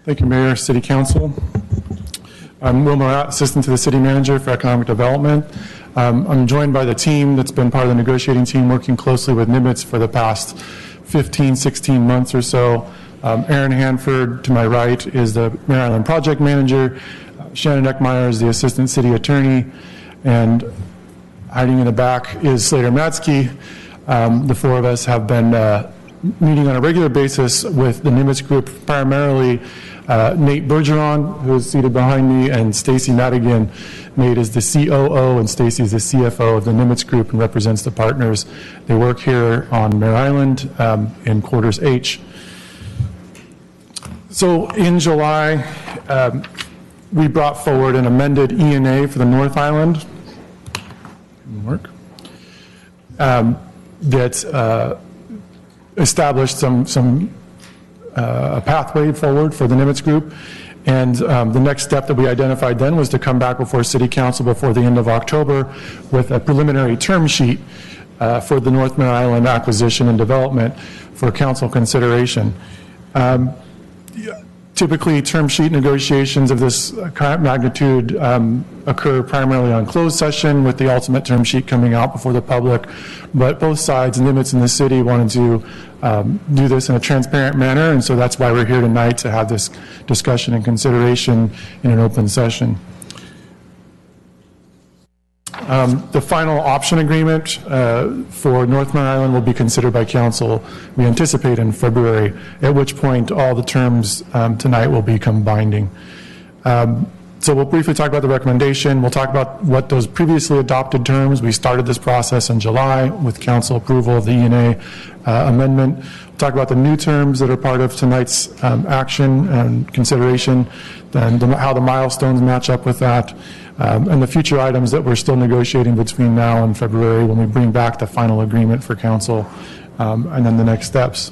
Thank you, Mayor, City Council. I'm Will Mare, Assistant to the City Manager for Economic Development. I'm joined by the team that's been part of the negotiating team working closely with Nimitz for the past 15, 16 months or so. Aaron Hanford, to my right, is the Mare Island Project Manager. Shannon Eckmeyer is the Assistant City Attorney. And hiding in the back is Slater Matsky. The four of us have been meeting on a regular basis with the Nimitz group, primarily Nate Bergeron, who is seated behind me, and Stacy Madigan. Nate is the COO and Stacy is the CFO of the Nimitz group and represents the partners. They work here on Mare Island in Quarters H. So in July, we brought forward an amended E&A for the North Island. Work. That established a pathway forward for the Nimitz group. And the next step that we identified then was to come back before City Council before the end of October with a preliminary term sheet for the North Mare Island acquisition and development for council consideration. Typically, term sheet negotiations of this magnitude occur primarily on closed session, with the ultimate term sheet coming out before the public. But both sides, Nimitz and the city, wanted to do this in a transparent manner, and so that's why we're here tonight, to have this discussion and consideration in an open session. The final option agreement for North Mare Island will be considered by council, we anticipate, in February, at which point all the terms tonight will become binding. So we'll briefly talk about the recommendation. We'll talk about what those previously adopted terms. We started this process in July with council approval of the E&A amendment. We'll talk about the new terms that are part of tonight's action and consideration, and how the milestones match up with that. And the future items that we're still negotiating between now and February, when we bring back the final agreement for council, and then the next steps.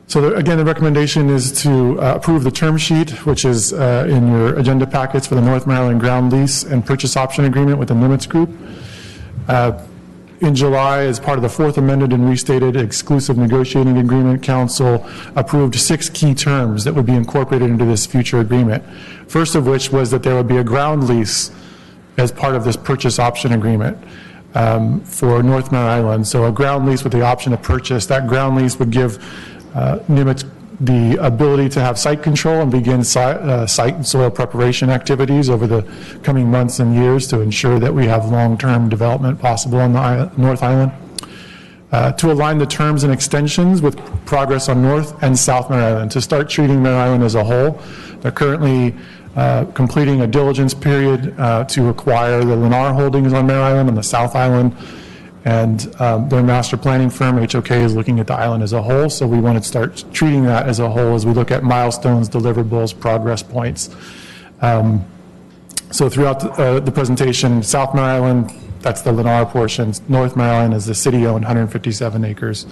So again, the recommendation is to approve the term sheet, which is in your agenda packets, for the North Mare Island ground lease and purchase option agreement with the Nimitz Group. In July, as part of the fourth amended and restated exclusive negotiating agreement, council approved 6 key terms that would be incorporated into this future agreement. First of which was that there would be a ground lease as part of this purchase option agreement for North Mare Island. So a ground lease with the option to purchase. That ground lease would give Nimitz the ability to have site control and begin site and soil preparation activities over the coming months and years to ensure that we have long-term development possible on the North Island. To align the terms and extensions with progress on North and South Mare Island, to start treating Mare Island as a whole. They're currently completing a diligence period to acquire the Lennar holdings on Mare Island on the South Island. And their master planning firm, HOK, is looking at the island as a whole, so we want to start treating that as a whole as we look at milestones, deliverables, progress points. So throughout the presentation, South Mare Island, that's the Lennar portion. North Mare Island is the city-owned 157 acres,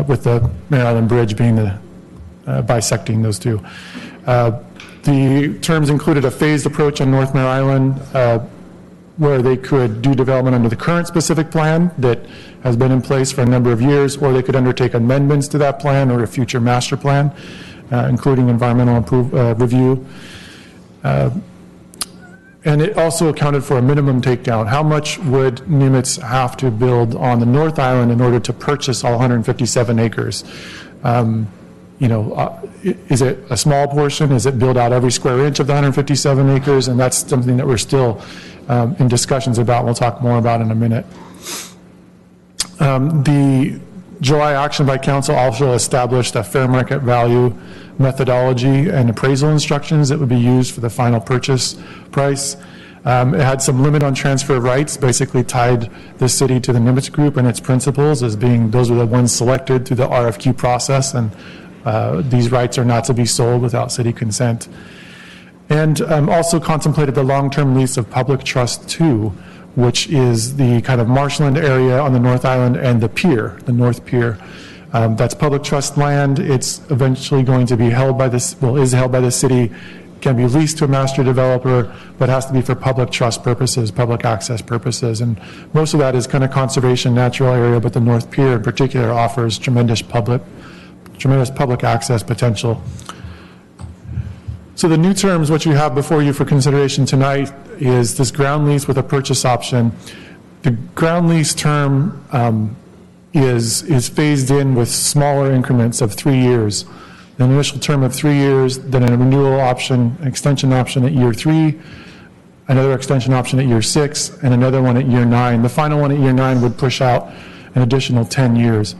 with the Mare Island Bridge being the bisecting those two. The terms included a phased approach on North Mare Island, where they could do development under the current specific plan that has been in place for a number of years, or they could undertake amendments to that plan or a future master plan, including environmental review. And it also accounted for a minimum takedown. How much would Nimitz have to build on the North Island in order to purchase all 157 acres? Is it a small portion? Is it build out every square inch of the 157 acres? And that's something that we're still in discussions about. We'll talk more about in a minute. The July action by council also established a fair market value methodology and appraisal instructions that would be used for the final purchase price. It had some limit on transfer of rights, basically tied the city to the Nimitz Group and its principals as being, those were the ones selected through the RFQ process, and these rights are not to be sold without city consent. And also contemplated the long-term lease of Public Trust 2, which is the kind of marshland area on the North Island and the pier, the North Pier. That's public trust land. It's eventually going to be held by this, well, is held by the city, can be leased to a master developer, but has to be for public trust purposes, public access purposes. And most of that is kind of conservation, natural area, but the North Pier in particular offers tremendous public access potential. So the new terms, what you have before you for consideration tonight, is this ground lease with a purchase option. The ground lease term is phased in with smaller increments of 3 years. An initial term of 3 years, then a renewal option, an extension option at year 3, another extension option at year 6, and another one at year 9. The final one at year 9 would push out an additional 10 years.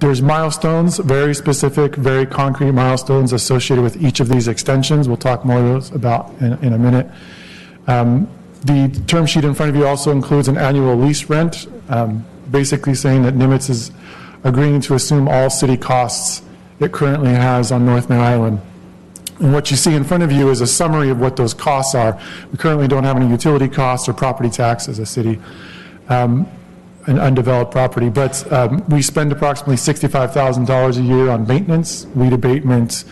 There's milestones, very specific, very concrete milestones associated with each of these extensions. We'll talk more of those about in a minute. The term sheet in front of you also includes an annual lease rent, basically saying that Nimitz is agreeing to assume all city costs it currently has on North Mare Island. And what you see in front of you is a summary of what those costs are. We currently don't have any utility costs or property tax as a city, an undeveloped property, but we spend approximately $65,000 a year on maintenance, weed abatement,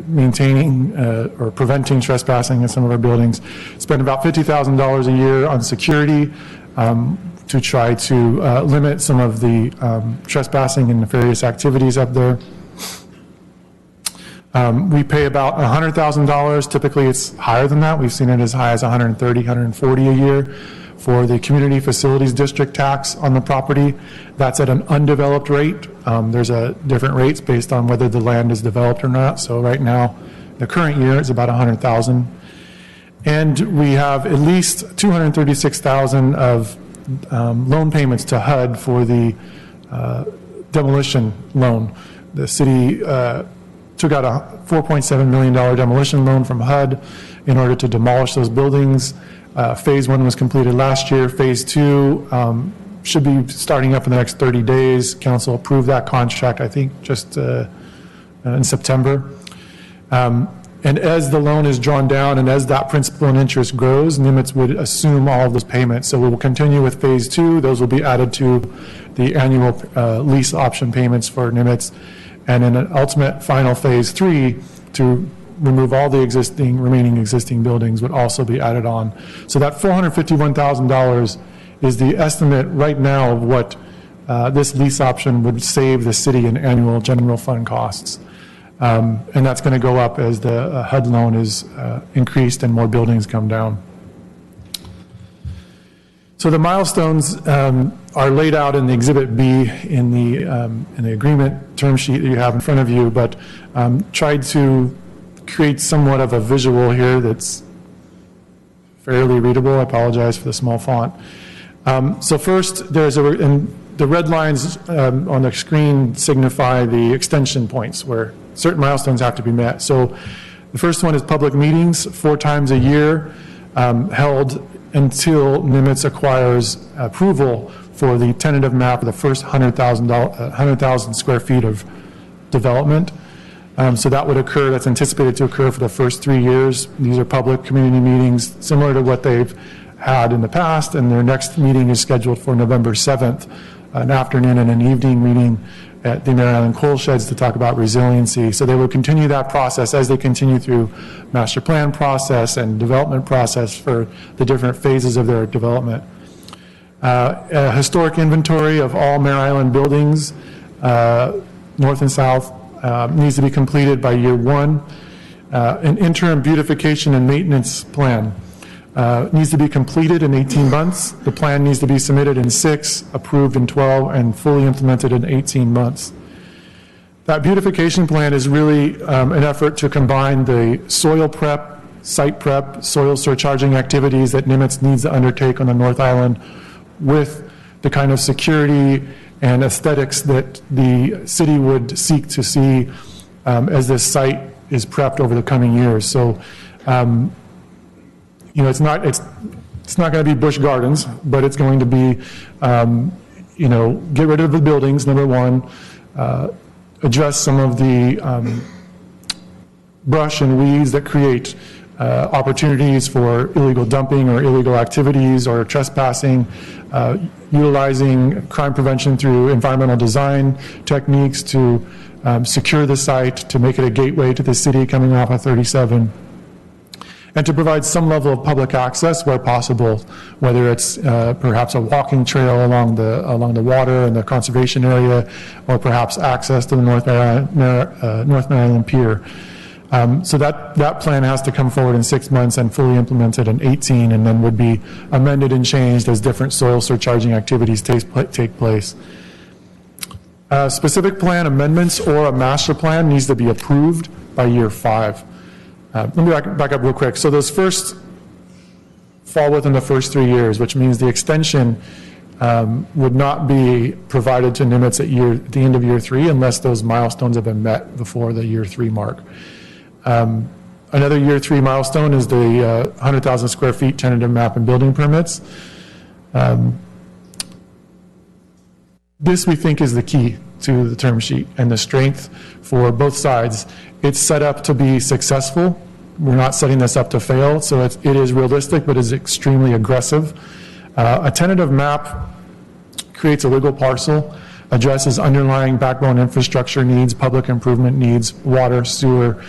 maintaining or preventing trespassing in some of our buildings. Spend about $50,000 a year on security to try to limit some of the trespassing and nefarious activities up there. We pay about $100,000. Typically, it's higher than that. We've seen it as high as $130,000, $140,000 a year for the Community Facilities District tax on the property. That's at an undeveloped rate. There's different rates based on whether the land is developed or not. So right now, the current year is about $100,000. And we have at least $236,000 of loan payments to HUD for the demolition loan. The city took out a $4.7 million demolition loan from HUD in order to demolish those buildings. Phase 1 was completed last year. Phase 2 should be starting up in the next 30 days. Council approved that contract, I think, just in September. And as the loan is drawn down and as that principal and interest grows, Nimitz would assume all of those payments. So we will continue with Phase 2. Those will be added to the annual lease option payments for Nimitz. And in an ultimate final Phase 3, to remove all the remaining existing buildings would also be added on. So that $451,000 is the estimate right now of what this lease option would save the city in annual general fund costs. And that's going to go up as the HUD loan is increased and more buildings come down. So the milestones are laid out in the Exhibit B in the agreement term sheet that you have in front of you, but tried to create somewhat of a visual here that's fairly readable. I apologize for the small font. So first, and the red lines on the screen signify the extension points where certain milestones have to be met. So the first one is public meetings, 4 times a year, held until Nimitz acquires approval for the tentative map of the first 100,000 square feet of development. So that would occur, that's anticipated to occur for the first 3 years. These are public community meetings similar to what they've had in the past, and their next meeting is scheduled for November 7th, an afternoon and an evening meeting at the Mare Island Coal Sheds to talk about resiliency. So they will continue that process as they continue through master plan process and development process for the different phases of their development. A historic inventory of all Mare Island buildings, north and south, needs to be completed by year 1. An interim beautification and maintenance plan needs to be completed in 18 months. The plan needs to be submitted in 6, approved in 12, and fully implemented in 18 months. That beautification plan is really an effort to combine the soil prep, site prep, soil surcharging activities that Nimitz needs to undertake on the North Island with the kind of security and aesthetics that the city would seek to see as this site is prepped over the coming years. So, it's not going to be Busch Gardens, but it's going to be, get rid of the buildings, number 1, address some of the brush and weeds that create opportunities for illegal dumping or illegal activities or trespassing, utilizing crime prevention through environmental design techniques to secure the site, to make it a gateway to the city coming off of 37. and to provide some level of public access where possible, whether it's perhaps a walking trail along the water and the conservation area, or perhaps access to the North Mare Island Pier. So that plan has to come forward in 6 months and fully implemented in 18, and then would be amended and changed as different soil surcharging activities take place. Specific plan amendments or a master plan needs to be approved by year 5. Let me back up real quick. So those first fall within the first 3 years, which means the extension would not be provided to Nimitz at the end of year 3 unless those milestones have been met before the year 3 mark. Another year 3 milestone is the 100,000 square feet tentative map and building permits. This we think is the key to the term sheet and the strength for both sides. It's set up to be successful. We're not setting this up to fail, so it is realistic, but is extremely aggressive. A tentative map creates a legal parcel, addresses underlying backbone infrastructure needs, public improvement needs, water, sewer,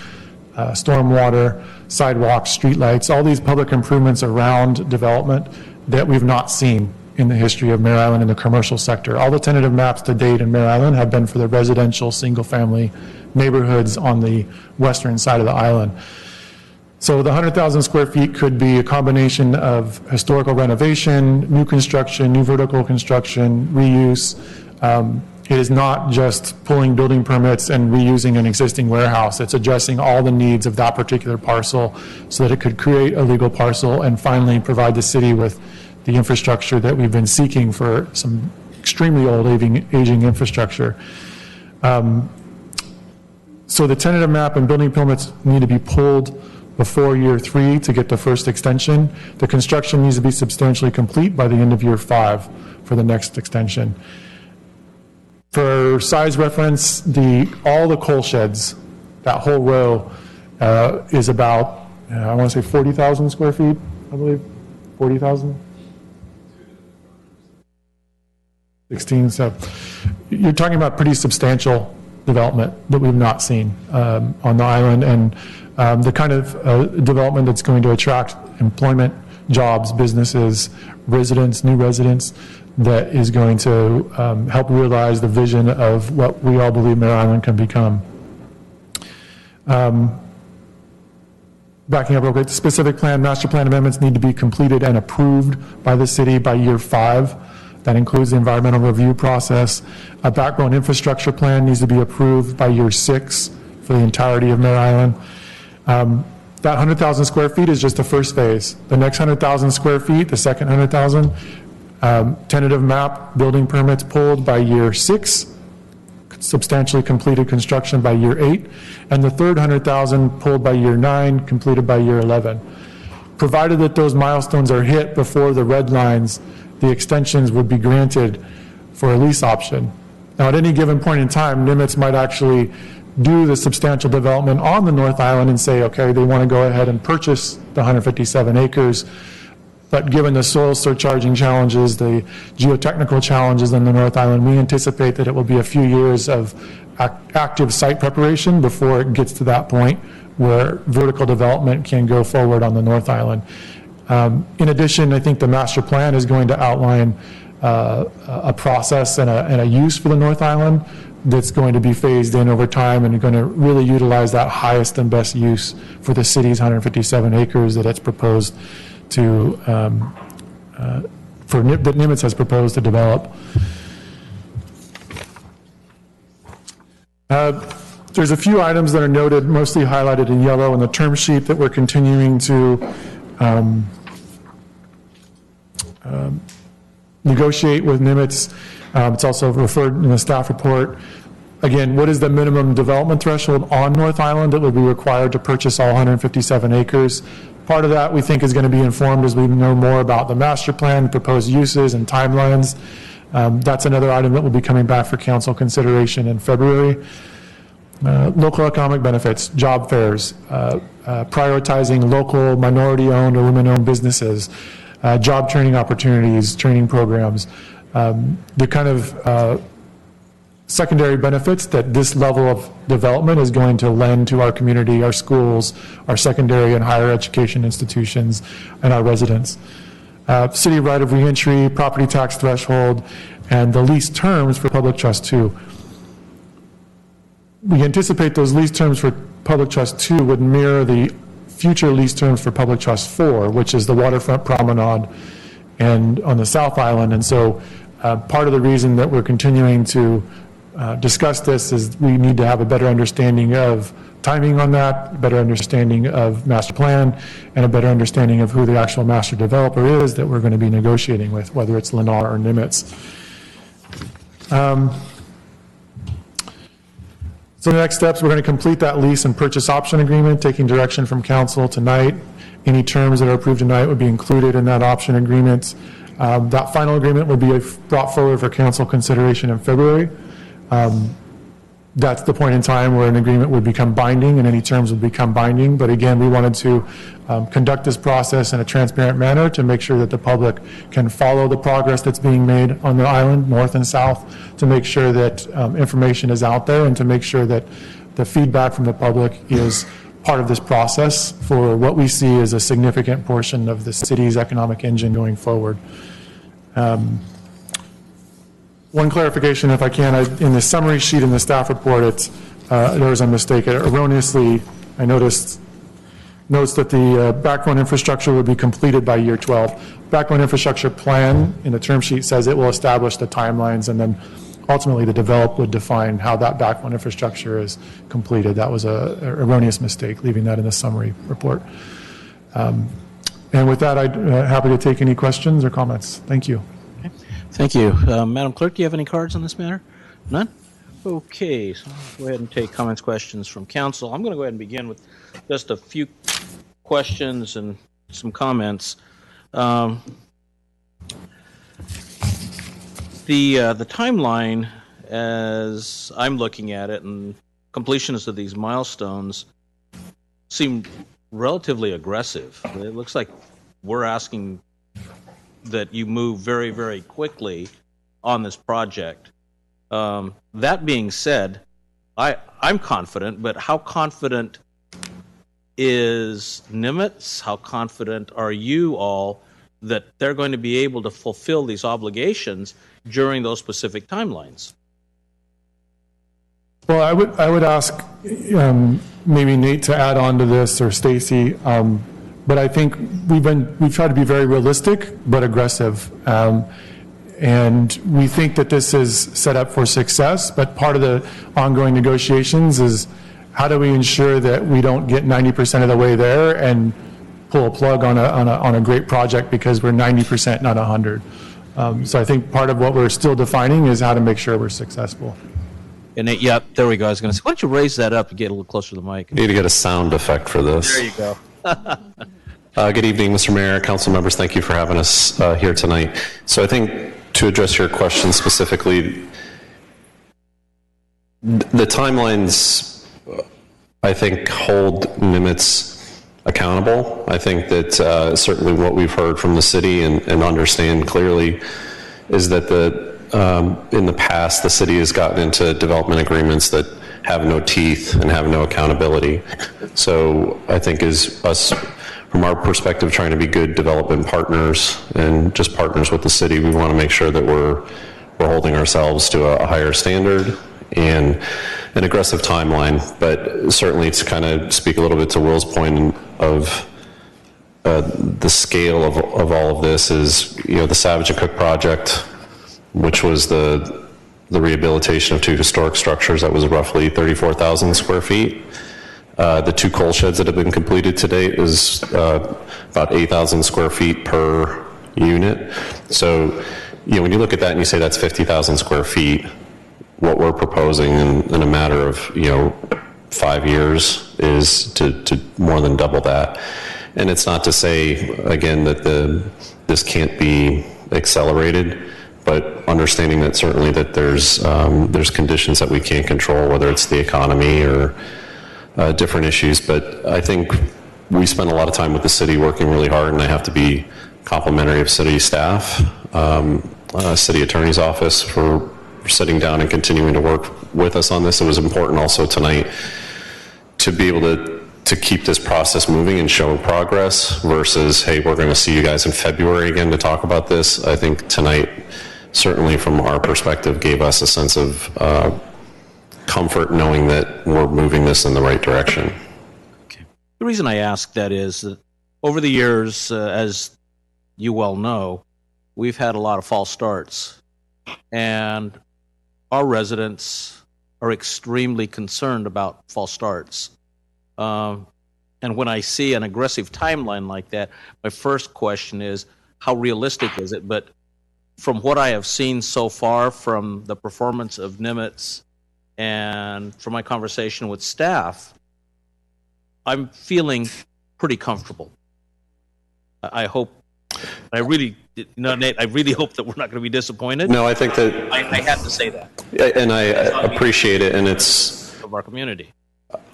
stormwater, sidewalks, streetlights, all these public improvements around development that we've not seen in the history of Mare Island in the commercial sector. All the tentative maps to date in Mare Island have been for the residential single-family neighborhoods on the western side of the island. So the 100,000 square feet could be a combination of historical renovation, new construction, new vertical construction, reuse. It is not just pulling building permits and reusing an existing warehouse. It's addressing all the needs of that particular parcel so that it could create a legal parcel and finally provide the city with the infrastructure that we've been seeking for some extremely old aging infrastructure. So the tentative map and building permits need to be pulled before year 3 to get the first extension. The construction needs to be substantially complete by the end of year 5 for the next extension. For size reference, all the coal sheds, that whole row is about, I want to say 40,000 square feet, I believe, 40,000? 16, so you're talking about pretty substantial development that we've not seen on the island, and the kind of development that's going to attract employment, jobs, businesses, residents, new residents, that is going to help realize the vision of what we all believe Mare Island can become. Backing up real quick, the specific plan, master plan amendments need to be completed and approved by the city by year 5. That includes the environmental review process. A backbone infrastructure plan needs to be approved by year 6 for the entirety of Mare Island. That 100,000 square feet is just the first phase. The next 100,000 square feet, the second 100,000, tentative map, building permits pulled by year 6, substantially completed construction by year 8, and the third 100,000 pulled by year 9, completed by year 11. Provided that those milestones are hit before the red lines, the extensions would be granted for a lease option. Now, at any given point in time, Nimitz might actually do the substantial development on the North Island and say, okay, they want to go ahead and purchase the 157 acres, but given the soil surcharging challenges, the geotechnical challenges on the North Island, we anticipate that it will be a few years of active site preparation before it gets to that point where vertical development can go forward on the North Island. In addition, I think the master plan is going to outline a process and a use for the North Island that's going to be phased in over time and going to really utilize that highest and best use for the city's 157 acres that it's proposed to, that Nimitz has proposed to develop. There's a few items that are noted, mostly highlighted in yellow in the term sheet that we're continuing to negotiate with Nimitz. It's also referred in the staff report. Again, what is the minimum development threshold on North Island that would be required to purchase all 157 acres? Part of that we think is going to be informed as we know more about the master plan, proposed uses, and timelines. That's another item that will be coming back for council consideration in February. Local economic benefits, job fairs, prioritizing local minority-owned or women-owned businesses, job training opportunities, training programs, the kind of secondary benefits that this level of development is going to lend to our community, our schools, our secondary and higher education institutions, and our residents. City right of reentry, property tax threshold, and the lease terms for Public Trust 2. We anticipate those lease terms for Public Trust 2 would mirror the future lease terms for Public Trust 4, which is the waterfront promenade and on the South Island. And so part of the reason that we're continuing to discuss this is we need to have a better understanding of timing on that, a better understanding of master plan, and a better understanding of who the actual master developer is that we're going to be negotiating with, whether it's Lennar or Nimitz. So the next steps, we're going to complete that lease and purchase option agreement, taking direction from council tonight. Any terms that are approved tonight would be included in that option agreement. That final agreement would be brought forward for council consideration in February. That's the point in time where an agreement would become binding and any terms would become binding. But again, we wanted to conduct this process in a transparent manner to make sure that the public can follow the progress that's being made on the island, north and south, to make sure that information is out there and to make sure that the feedback from the public is part of this process for what we see as a significant portion of the city's economic engine going forward. One clarification, if I can, in the summary sheet in the staff report, there was a mistake. Erroneously, I notes that the backbone infrastructure would be completed by year 12. Backbone infrastructure plan in the term sheet says it will establish the timelines, and then ultimately the developer would define how that backbone infrastructure is completed. That was an erroneous mistake, leaving that in the summary report. And with that, I'm happy to take any questions or comments. Thank you. Thank you. Madam Clerk, do you have any cards on this matter? None? Okay, so I'll go ahead and take comments, questions from council. I'm going to go ahead and begin with just a few questions and some comments. The timeline, as I'm looking at it, and completions of these milestones seem relatively aggressive. It looks like we're asking that you move very, very quickly on this project. That being said, I'm confident, but how confident is Nimitz? How confident are you all that they're going to be able to fulfill these obligations during those specific timelines? Well, I would ask maybe Nate to add on to this, or Stacy. But I think we've tried to be very realistic but aggressive, and we think that this is set up for success. But part of the ongoing negotiations is how do we ensure that we don't get 90% of the way there and pull a plug on a great project because we're 90%, not 100. So I think part of what we're still defining is how to make sure we're successful. And yeah, there we go. I was going to say, why don't you raise that up and get a little closer to the mic? Need to get a sound effect for this. There you go. Good evening, Mr. Mayor, council members. Thank you for having us here tonight. So I think to address your question specifically, the timelines, I think, hold Nimitz accountable. I think that certainly what we've heard from the city and understand clearly is that in the past, the city has gotten into development agreements that have no teeth and have no accountability. So I think as us, from our perspective, trying to be good development partners and just partners with the city, we want to make sure that we're holding ourselves to a higher standard and an aggressive timeline. But certainly to kind of speak a little bit to Will's point of the scale of all of this is, the Savage and Cook project, which was the rehabilitation of 2 historic structures that was roughly 34,000 square feet. The 2 coal sheds that have been completed to date is about 8,000 square feet per unit. So, when you look at that and you say that's 50,000 square feet, what we're proposing in a matter of, 5 years is to more than double that. And it's not to say, again, that this can't be accelerated, but understanding that certainly that there's conditions that we can't control, whether it's the economy or different issues. But I think we spend a lot of time with the city working really hard, and I have to be complimentary of city staff, city attorney's office for sitting down and continuing to work with us on this. It was important also tonight to be able to keep this process moving and show progress versus, hey, we're going to see you guys in February again to talk about this. I think tonight, certainly from our perspective, gave us a sense of comfort knowing that we're moving this in the right direction. Okay. The reason I ask that is that over the years, as you well know, we've had a lot of false starts, and our residents are extremely concerned about false starts. And when I see an aggressive timeline like that, my first question is, how realistic is it? But from what I have seen so far from the performance of Nimitz and from my conversation with staff, I'm feeling pretty comfortable. I hope, Nate, I really hope that we're not going to be disappointed. No, I think that I had to say that. And I appreciate it, and it's of our community.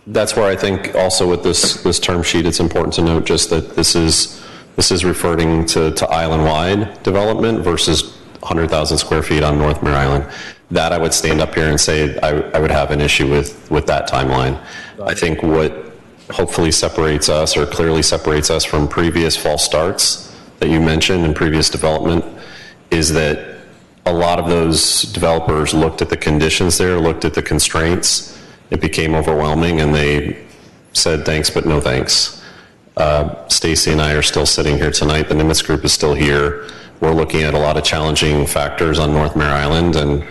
That's where I think also with this term sheet, it's important to note just that this is referring to island-wide development versus 100,000 square feet on North Mare Island. That I would stand up here and say I would have an issue with that timeline. I think what hopefully separates us, or clearly separates us from previous false starts that you mentioned in previous development, is that a lot of those developers looked at the conditions there, looked at the constraints. It became overwhelming, and they said thanks, but no thanks. Stacy and I are still sitting here tonight. The Nimitz group is still here. We're looking at a lot of challenging factors on North Mare Island, and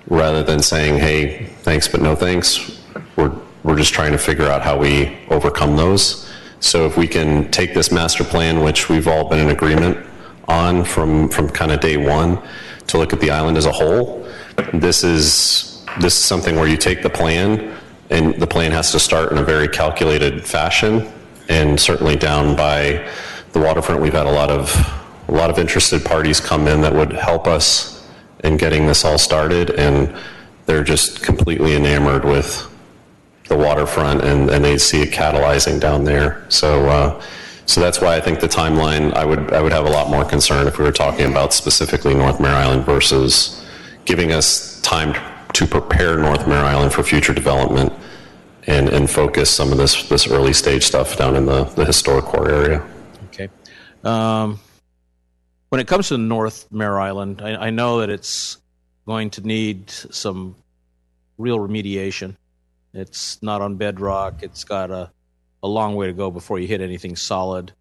rather than saying, hey, thanks, but no thanks, we're just trying to figure out how we overcome those. So if we can take this master plan, which we've all been in agreement on from kind of day one, to look at the island as a whole, this is something where you take the plan, and the plan has to start in a very calculated fashion. And certainly down by the waterfront, we've had a lot of interested parties come in that would help us in getting this all started, and they're just completely enamored with the waterfront, and they see it catalyzing down there. So that's why I think the timeline, I would have a lot more concern if we were talking about specifically North Mare Island versus giving us time to prepare North Mare Island for future development and focus some of this early stage stuff down in the historic core area. Okay. When it comes to North Mare Island, I know that it's going to need some real remediation. It's not on bedrock. It's got a long way to go before you hit anything solid.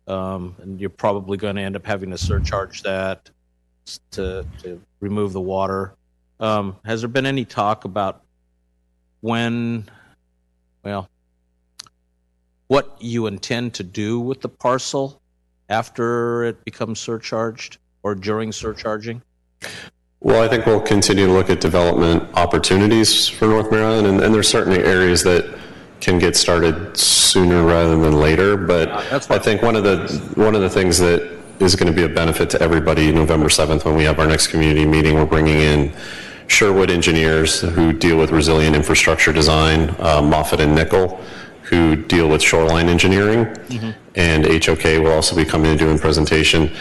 And you're probably going to end up having to surcharge that to remove the water. Has there been any talk about what you intend to do with the parcel after it becomes surcharged or during surcharging? Well, I think we'll continue to look at development opportunities for North Mare Island, and there's certainly areas that can get started sooner rather than later. But I think one of the things that is going to be a benefit to everybody November 7th when we have our next community meeting, we're bringing in Sherwood engineers who deal with resilient infrastructure design, Moffitt and Nickel, who deal with shoreline engineering, and HOK will also be coming and doing presentation.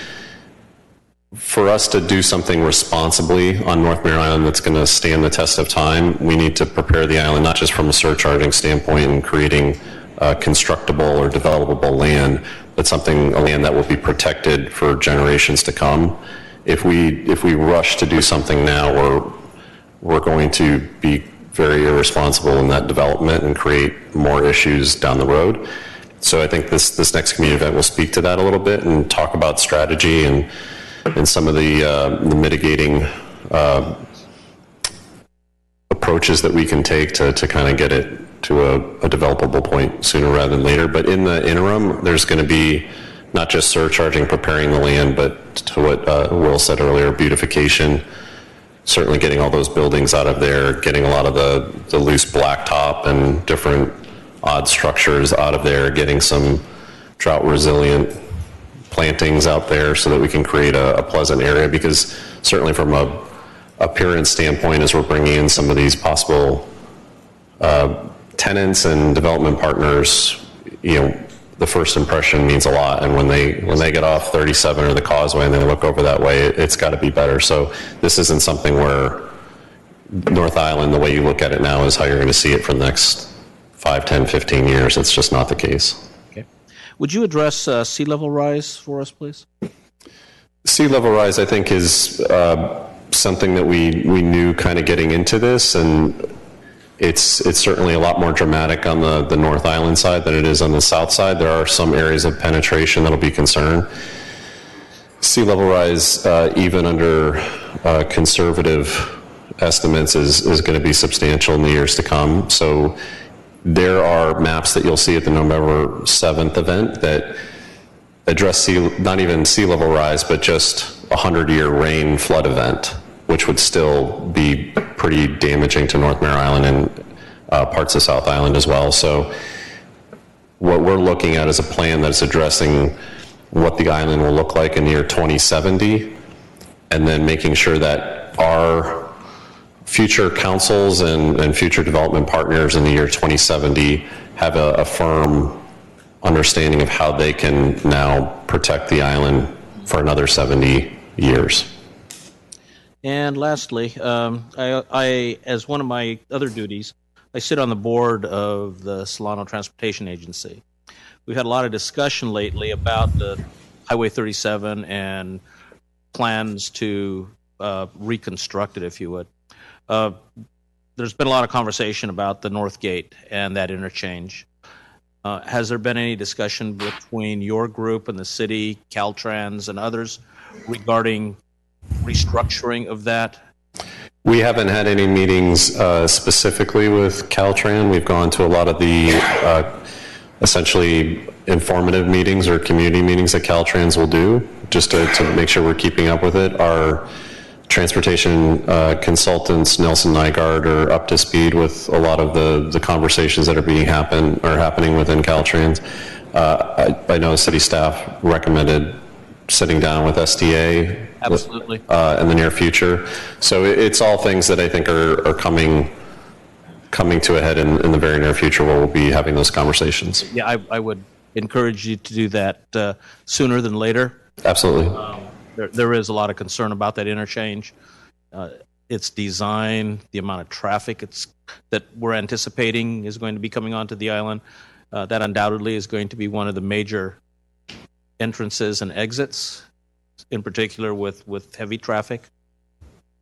For us to do something responsibly on North Mare Island that's going to stand the test of time, we need to prepare the island not just from a surcharging standpoint and creating constructible or developable land, but a land that will be protected for generations to come. If we rush to do something now, we're going to be very irresponsible in that development and create more issues down the road. So I think this next community event will speak to that a little bit and talk about strategy and some of the mitigating approaches that we can take to kind of get it to a developable point sooner rather than later. But in the interim, there's going to be not just surcharging, preparing the land, but to what Will said earlier, beautification, certainly getting all those buildings out of there, getting a lot of the loose blacktop and different odd structures out of there, getting some drought resilient plantings out there so that we can create a pleasant area. Because certainly from a appearance standpoint, as we're bringing in some of these possible tenants and development partners, the first impression means a lot. And when they get off 37 or the Causeway and they look over that way, it's got to be better. So this isn't something where North Island, the way you look at it now, is how you're going to see it for the next 5, 10, 15 years. It's just not the case. Okay. Would you address sea level rise for us, please? Sea level rise, I think, is something that we knew kind of getting into this, and it's certainly a lot more dramatic on the North Island side than it is on the south side. There are some areas of penetration that'll be concerned. Sea level rise, even under conservative estimates, is going to be substantial in the years to come. So there are maps that you'll see at the November 7th event that address not even sea level rise, but just a 100-year rain flood event, which would still be pretty damaging to North Mare Island and parts of South Island as well. So what we're looking at is a plan that's addressing what the island will look like in the year 2070, and then making sure that our future councils and future development partners in the year 2070 have a firm understanding of how they can now protect the island for another 70 years. And lastly, I, as one of my other duties, I sit on the board of the Solano Transportation Agency. We've had a lot of discussion lately about the Highway 37 and plans to reconstruct it, if you would. There's been a lot of conversation about the North Gate and that interchange. Has there been any discussion between your group and the city, Caltrans, and others regarding restructuring of that? We haven't had any meetings specifically with Caltran. We've gone to a lot of the essentially informative meetings or community meetings that Caltrans will do, just to make sure we're keeping up with it. Our transportation consultants, Nelson Nygaard, are up to speed with a lot of the conversations that are happening within Caltrans. I know city staff recommended sitting down with STA. Absolutely. In the near future. So it's all things that I think are coming to a head in the very near future, where we'll be having those conversations. Yeah, I would encourage you to do that sooner than later. Absolutely. There is a lot of concern about that interchange. Its design, the amount of traffic that we're anticipating is going to be coming onto the island. That undoubtedly is going to be one of the major entrances and exits, in particular with heavy traffic.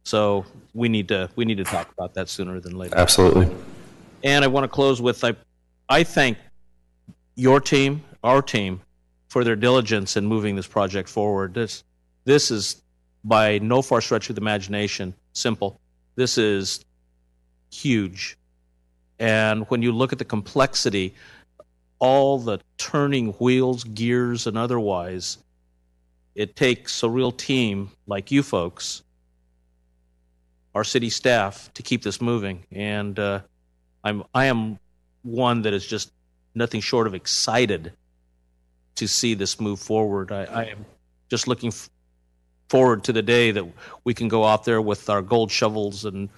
So we need to talk about that sooner than later. Absolutely. And I want to close with I thank your team, our team, for their diligence in moving this project forward. This is by no far stretch of the imagination simple. This is huge. And when you look at the complexity, all the turning wheels, gears, and otherwise, it takes a real team like you folks, our city staff, to keep this moving. And I am one that is just nothing short of excited to see this move forward. I am just looking forward to the day that we can go out there with our gold shovels and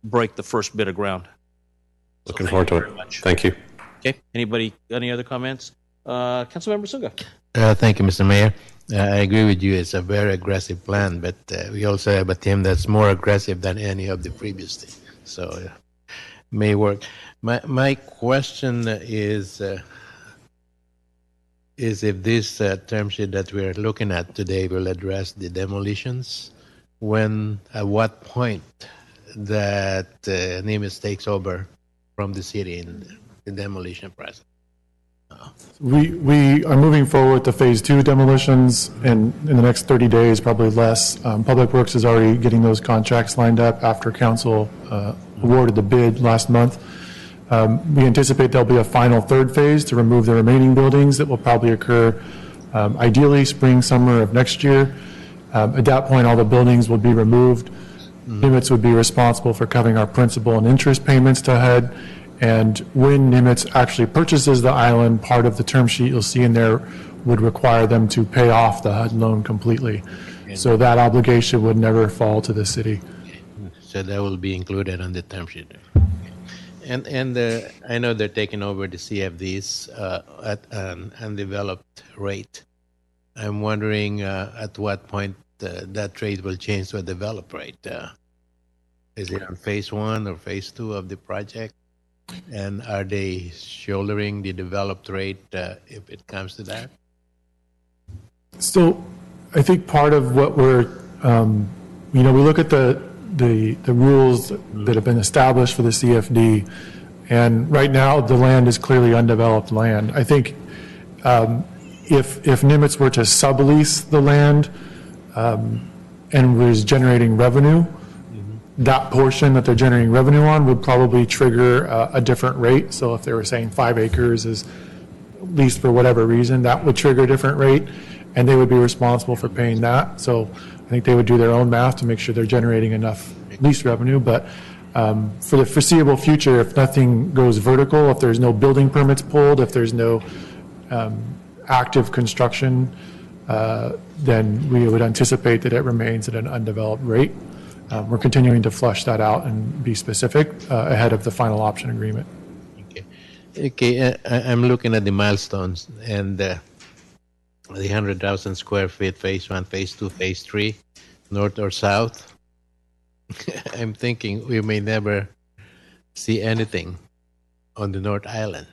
break the first bit of ground. Looking forward to it. Thank you. Okay. Anybody? Any other comments? Councilmember Sunga. Thank you, Mr. Mayor. I agree with you. It's a very aggressive plan, but we also have a team that's more aggressive than any of the previous team. So may work. My question is if this term sheet that we're looking at today will address the demolitions, at what point that Nimitz takes over from the city in the demolition process. We are moving forward with the phase 2 demolitions in the next 30 days, probably less. Public Works is already getting those contracts lined up after council awarded the bid last month. We anticipate there'll be a final third phase to remove the remaining buildings that will probably occur ideally spring, summer of next year. At that point, all the buildings will be removed. Nimitz would be responsible for covering our principal and interest payments to HUD. And when Nimitz actually purchases the island, part of the term sheet you'll see in there would require them to pay off the HUD loan completely. So that obligation would never fall to the city. So that will be included on the term sheet. And I know they're taking over the CFDs at an undeveloped rate. I'm wondering at what point that rate will change to a developed rate. Is it on phase 1 or phase 2 of the project? And are they shouldering the developed rate if it comes to that? So I think part of what we're, we look at the rules that have been established for the CFD, and right now the land is clearly undeveloped land. I think if Nimitz were to sublease the land and was generating revenue, that portion that they're generating revenue on would probably trigger a different rate. So if they were saying 5 acres is leased for whatever reason, that would trigger a different rate, and they would be responsible for paying that. So I think they would do their own math to make sure they're generating enough lease revenue. But for the foreseeable future, if nothing goes vertical, if there's no building permits pulled, if there's no active construction, then we would anticipate that it remains at an undeveloped rate. We're continuing to flush that out and be specific ahead of the final option agreement. Okay. I'm looking at the milestones and the 100,000 square feet, phase 1, phase 2, phase 3, north or south. I'm thinking we may never see anything on the North Island.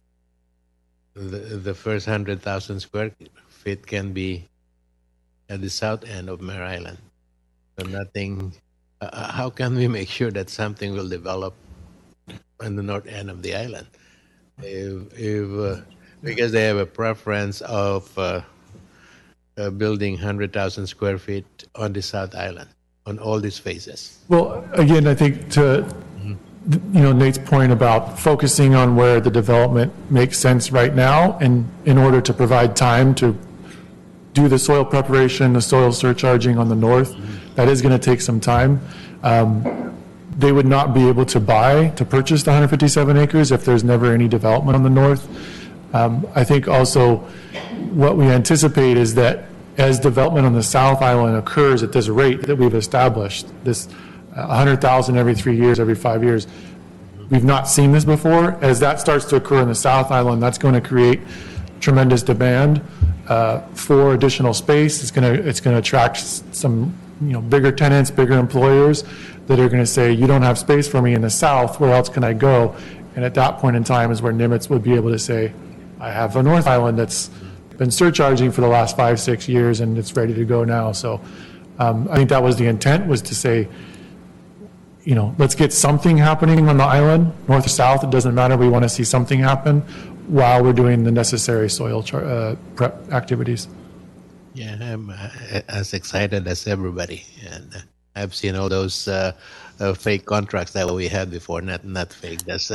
The first 100,000 square feet can be at the south end of Mare Island. So nothing. How can we make sure that something will develop on the north end of the island? Because they have a preference of building 100,000 square feet on the South Island, on all these phases. Well, again, I think to Nate's point about focusing on where the development makes sense right now, and in order to provide time to do the soil preparation, the soil surcharging on the north, that is going to take some time. They would not be able to purchase the 157 acres if there's never any development on the north. I think also what we anticipate is that as development on the South Island occurs at this rate that we've established, this 100,000 every 3 years, every 5 years, we've not seen this before. As that starts to occur in the South Island, that's going to create tremendous demand for additional space. It's going to attract some bigger tenants, bigger employers that are going to say, you don't have space for me in the South, where else can I go? And at that point in time is where Nimitz would be able to say, I have a North Island that's been surcharging for the last 5-6 years and it's ready to go now. So I think that was the intent, was to say, let's get something happening on the island, north or south, it doesn't matter. We want to see something happen while we're doing the necessary soil prep activities. Yeah, I'm as excited as everybody. And I've seen all those fake contracts that we had before. Not fake, that's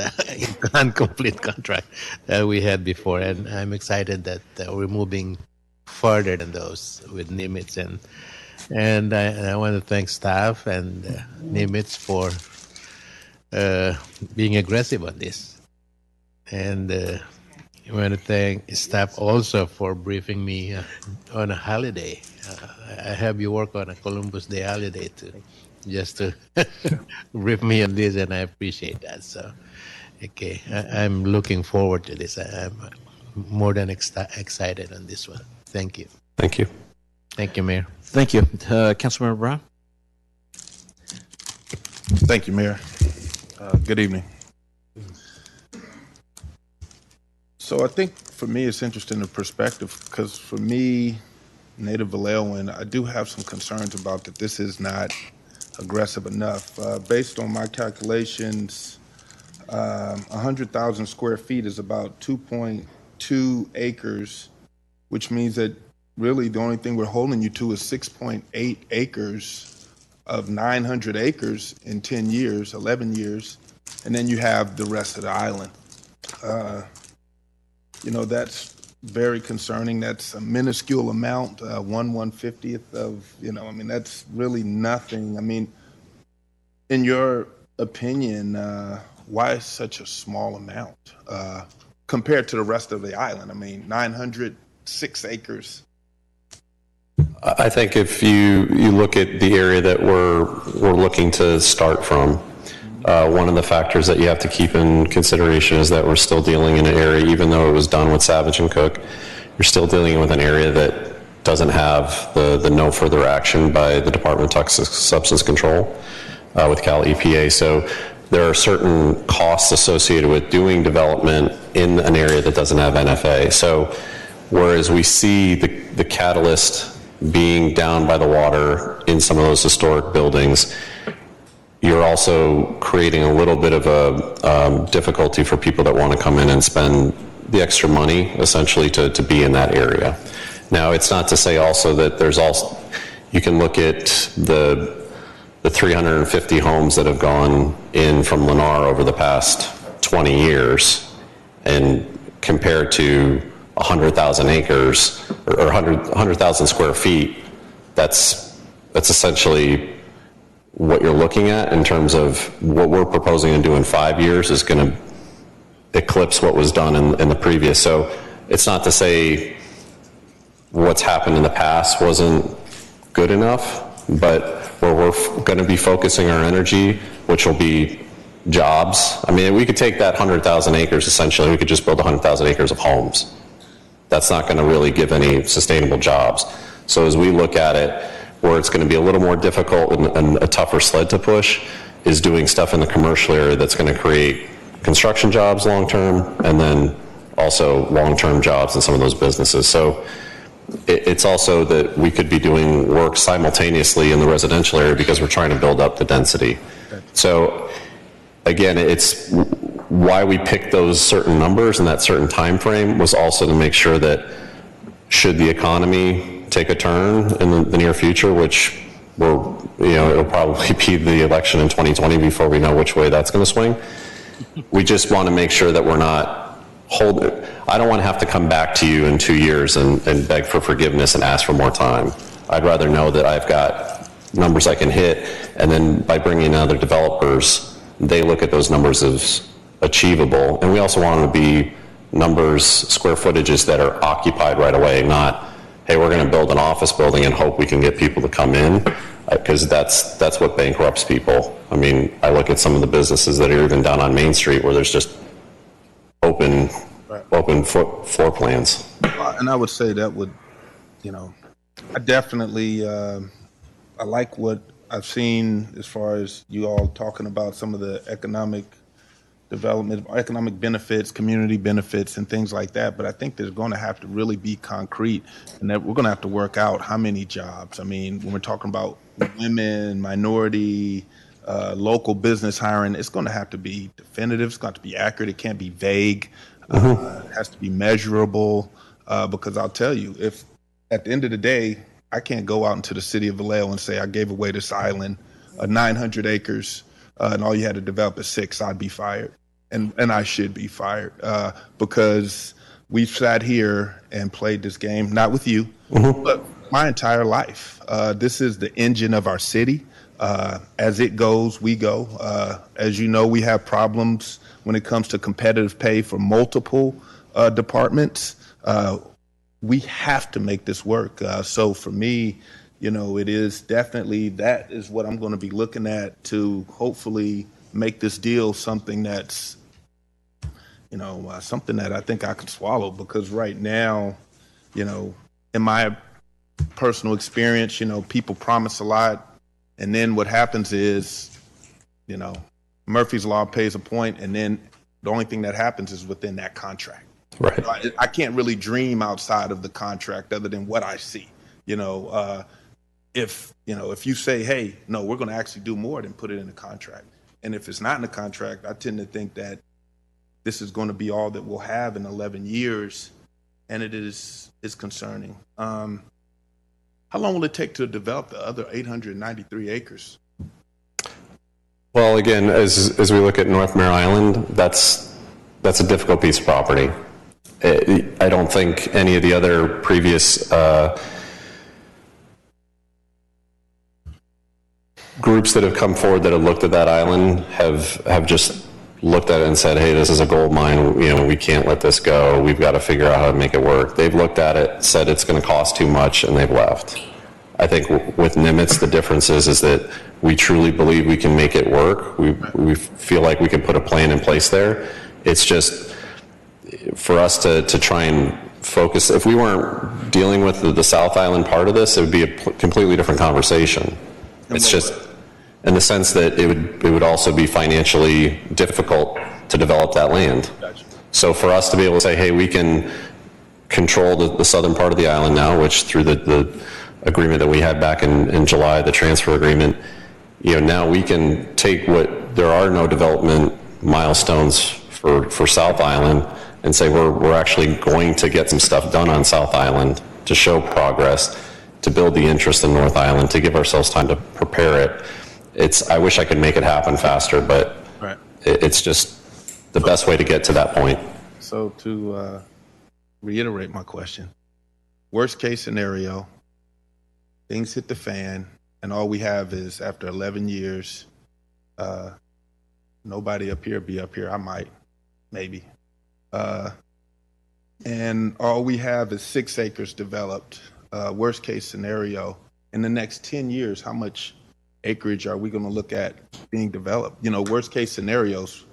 incomplete contract that we had before. And I'm excited that we're moving further than those with Nimitz. And I want to thank staff and Nimitz for being aggressive on this. And I want to thank staff also for briefing me on a holiday. I have you work on a Columbus Day holiday just to brief me on this, and I appreciate that. So, okay, I'm looking forward to this. I'm more than excited on this one. Thank you. Thank you. Thank you, Mayor. Thank you. Councilmember Brown? Thank you, Mayor. Good evening. So I think for me it's interesting, the perspective, because for me, native Vallejoan, I do have some concerns about that this is not aggressive enough. Based on my calculations, 100,000 square feet is about 2.2 acres, which means that really the only thing we're holding you to is 6.8 acres of 900 acres in 10 years, 11 years, and then you have the rest of the island. That's very concerning. That's a minuscule amount, 1/150th of, that's really nothing. In your opinion, why such a small amount compared to the rest of the island? 906 acres. I think if you look at the area that we're looking to start from, one of the factors that you have to keep in consideration is that we're still dealing in an area, even though it was done with Savage and Cook, you're still dealing with an area that doesn't have the no further action by the Department of Toxic Substance Control. with Cal EPA. So there are certain costs associated with doing development in an area that doesn't have NFA. So whereas we see the catalyst being down by the water in some of those historic buildings, you're also creating a little bit of a difficulty for people that want to come in and spend the extra money essentially to be in that area. Now, it's not to say also that there's also, you can look at the 350 homes that have gone in from Lennar over the past 20 years and compare to 100,000 acres or 100,000 square feet. That's essentially what you're looking at in terms of what we're proposing to do in 5 years is going to eclipse what was done in the previous. So it's not to say what's happened in the past wasn't good enough, but where we're going to be focusing our energy, which will be jobs. I mean, we could take that 100,000 acres, essentially, we could just build 100,000 acres of homes. That's not going to really give any sustainable jobs. So as we look at it, where it's going to be a little more difficult and a tougher sled to push is doing stuff in the commercial area that's going to create construction jobs long-term and then also long-term jobs in some of those businesses. So it's also that we could be doing work simultaneously in the residential area because we're trying to build up the density. So again, it's why we picked those certain numbers and that certain time frame was also to make sure that should the economy take a turn in the near future, which it'll probably be the election in 2020 before we know which way that's going to swing. We just want to make sure that we're not holding. I don't want to have to come back to you in 2 years and beg for forgiveness and ask for more time. I'd rather know that I've got numbers I can hit, and then by bringing in other developers, they look at those numbers as achievable. And we also want them to be numbers, square footages that are occupied right away, not, hey, we're going to build an office building and hope we can get people to come in, because that's what bankrupts people. I mean, I look at some of the businesses that are even down on Main Street where there's just open floor plans. And I would say that would, I definitely, I like what I've seen as far as you all talking about some of the economic development, economic benefits, community benefits, and things like that. But I think there's going to have to really be concrete, and that we're going to have to work out how many jobs. I mean, when we're talking about women, minority, local business hiring, it's going to have to be definitive. It's got to be accurate. It can't be vague. It has to be measurable. Because I'll tell you, if at the end of the day, I can't go out into the city of Vallejo and say I gave away this island, 900 acres, and all you had to develop is 6, I'd be fired. And I should be fired because we've sat here and played this game, not with you, but my entire life. This is the engine of our city. As it goes, we go. As you know, we have problems when it comes to competitive pay for multiple departments. We have to make this work. So for me, it is definitely, that is what I'm going to be looking at to hopefully make this deal something that's, something that I think I can swallow. Because right now, in my personal experience, people promise a lot, and then what happens is, Murphy's Law pays a point, and then the only thing that happens is within that contract. Right. I can't really dream outside of the contract other than what I see. If you say, hey, no, we're going to actually do more, than put it in the contract. And if it's not in the contract, I tend to think that this is going to be all that we'll have in 11 years, and it's concerning. How long will it take to develop the other 893 acres? Well, again, as we look at North Mare Island, that's a difficult piece of property. I don't think any of the other previous groups that have come forward that have looked at that island have just looked at it and said, hey, this is a gold mine, we can't let this go, we've got to figure out how to make it work. They've looked at it, said it's going to cost too much, and they've left. I think with Nimitz, the difference is that we truly believe we can make it work. We feel like we can put a plan in place there. It's just for us to try and focus. If we weren't dealing with the South Island part of this, it would be a completely different conversation. It's just in the sense that it would also be financially difficult to develop that land. Gotcha. So for us to be able to say, hey, we can control the southern part of the island now, which through the agreement that we had back in July, the transfer agreement, now we can take there are no development milestones for South Island and say we're actually going to get some stuff done on South Island to show progress, to build the interest in North Island, to give ourselves time to prepare it. I wish I could make it happen faster, but Right. it's just the best way to get to that point. So to reiterate my question, worst case scenario, things hit the fan, and all we have is after 11 years, nobody up here be up here. I might, maybe. And all we have is 6 acres developed. Worst case scenario, in the next 10 years, how much acreage are we going to look at being developed? Worst case scenarios.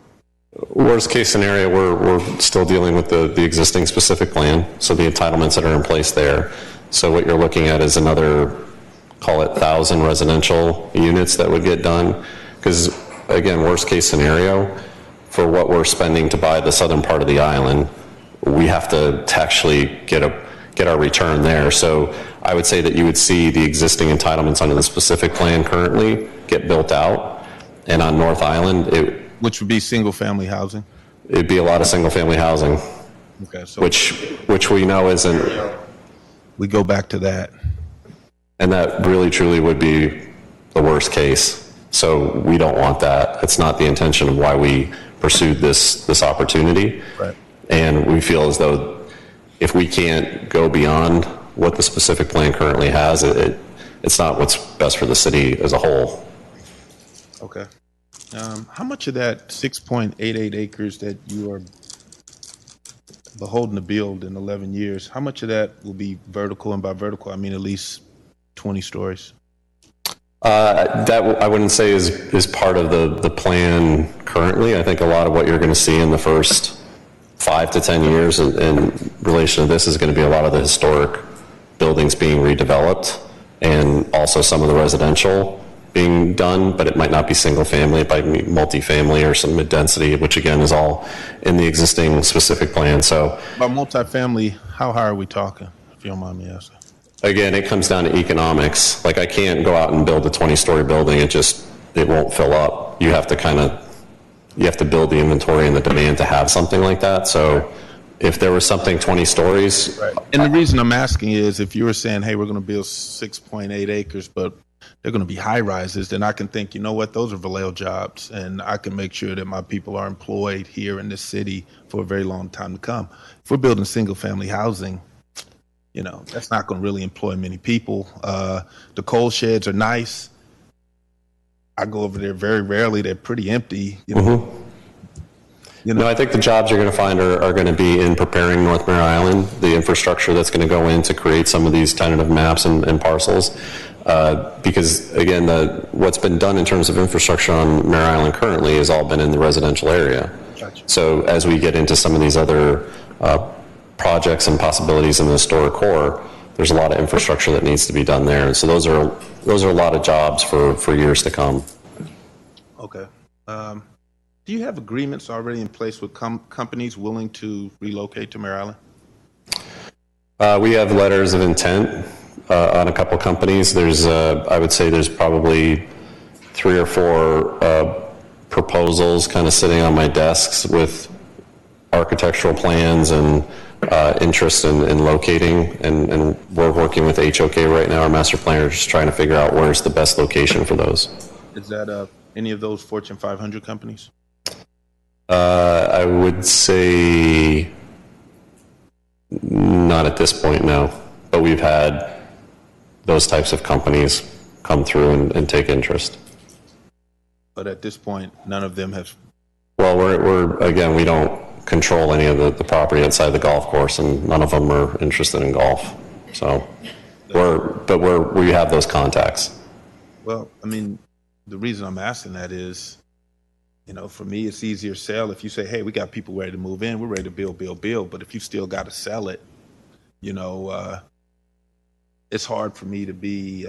Worst case scenario, we're still dealing with the existing specific plan, so the entitlements that are in place there. So what you're looking at is another, call it 1,000 residential units that would get done. Because again, worst case scenario, for what we're spending to buy the southern part of the island, we have to actually get our return there. So I would say that you would see the existing entitlements under the specific plan currently get built out. And on North Island, Which would be single-family housing. it'd be a lot of single-family housing, Okay, so which we know isn't, we go back to that. and that really truly would be the worst case. So we don't want that. It's not the intention of why we pursued this opportunity. Right. And we feel as though if we can't go beyond what the specific plan currently has, it's not what's best for the city as a whole. Okay. How much of that 6.88 acres that you are beholden to build in 11 years, how much of that will be vertical? And by vertical, I mean at least 20 stories. That I wouldn't say is part of the plan currently. I think a lot of what you're going to see in the first 5 to 10 years in relation to this is going to be a lot of the historic buildings being redeveloped, and also some of the residential being done, but it might not be single family, it might be multifamily or some mid-density, which again is all in the existing specific plan. So By multifamily, how high are we talking, if you don't mind me asking? again, it comes down to economics. Like I can't go out and build a 20-story building. It won't fill up. You have to build the inventory and the demand to have something like that. So if there was something 20 stories. Right. And the reason I'm asking is if you were saying, hey, we're going to build 6.8 acres, but they're going to be high rises, then I can think, you know what, those are Vallejo jobs, and I can make sure that my people are employed here in this city for a very long time to come. If we're building single family housing, that's not going to really employ many people. The coal sheds are nice. I go over there very rarely. They're pretty empty. No, I think the jobs you're going to find are going to be in preparing North Mare Island, the infrastructure that's going to go in to create some of these tentative maps and parcels. Because again, what's been done in terms of infrastructure on Mare Island currently has all been in the residential area. Gotcha. So as we get into some of these other projects and possibilities in the historic core, there's a lot of infrastructure that needs to be done there. And so those are a lot of jobs for years to come. Okay. Do you have agreements already in place with companies willing to relocate to Mare Island? We have letters of intent on a couple companies. I would say there's probably 3 or 4 proposals kind of sitting on my desks with architectural plans and interest in locating, and we're working with HOK right now, our master planner, just trying to figure out where's the best location for those. Is that any of those Fortune 500 companies? I would say not at this point, no. But we've had those types of companies come through and take interest. But at this point, none of them have. Well, we don't control any of the property outside the golf course, and none of them are interested in golf. So we have those contacts. Well, I mean, the reason I'm asking that is, for me, it's easier to sell if you say, hey, we got people ready to move in, we're ready to build. But if you still got to sell it, it's hard for me to be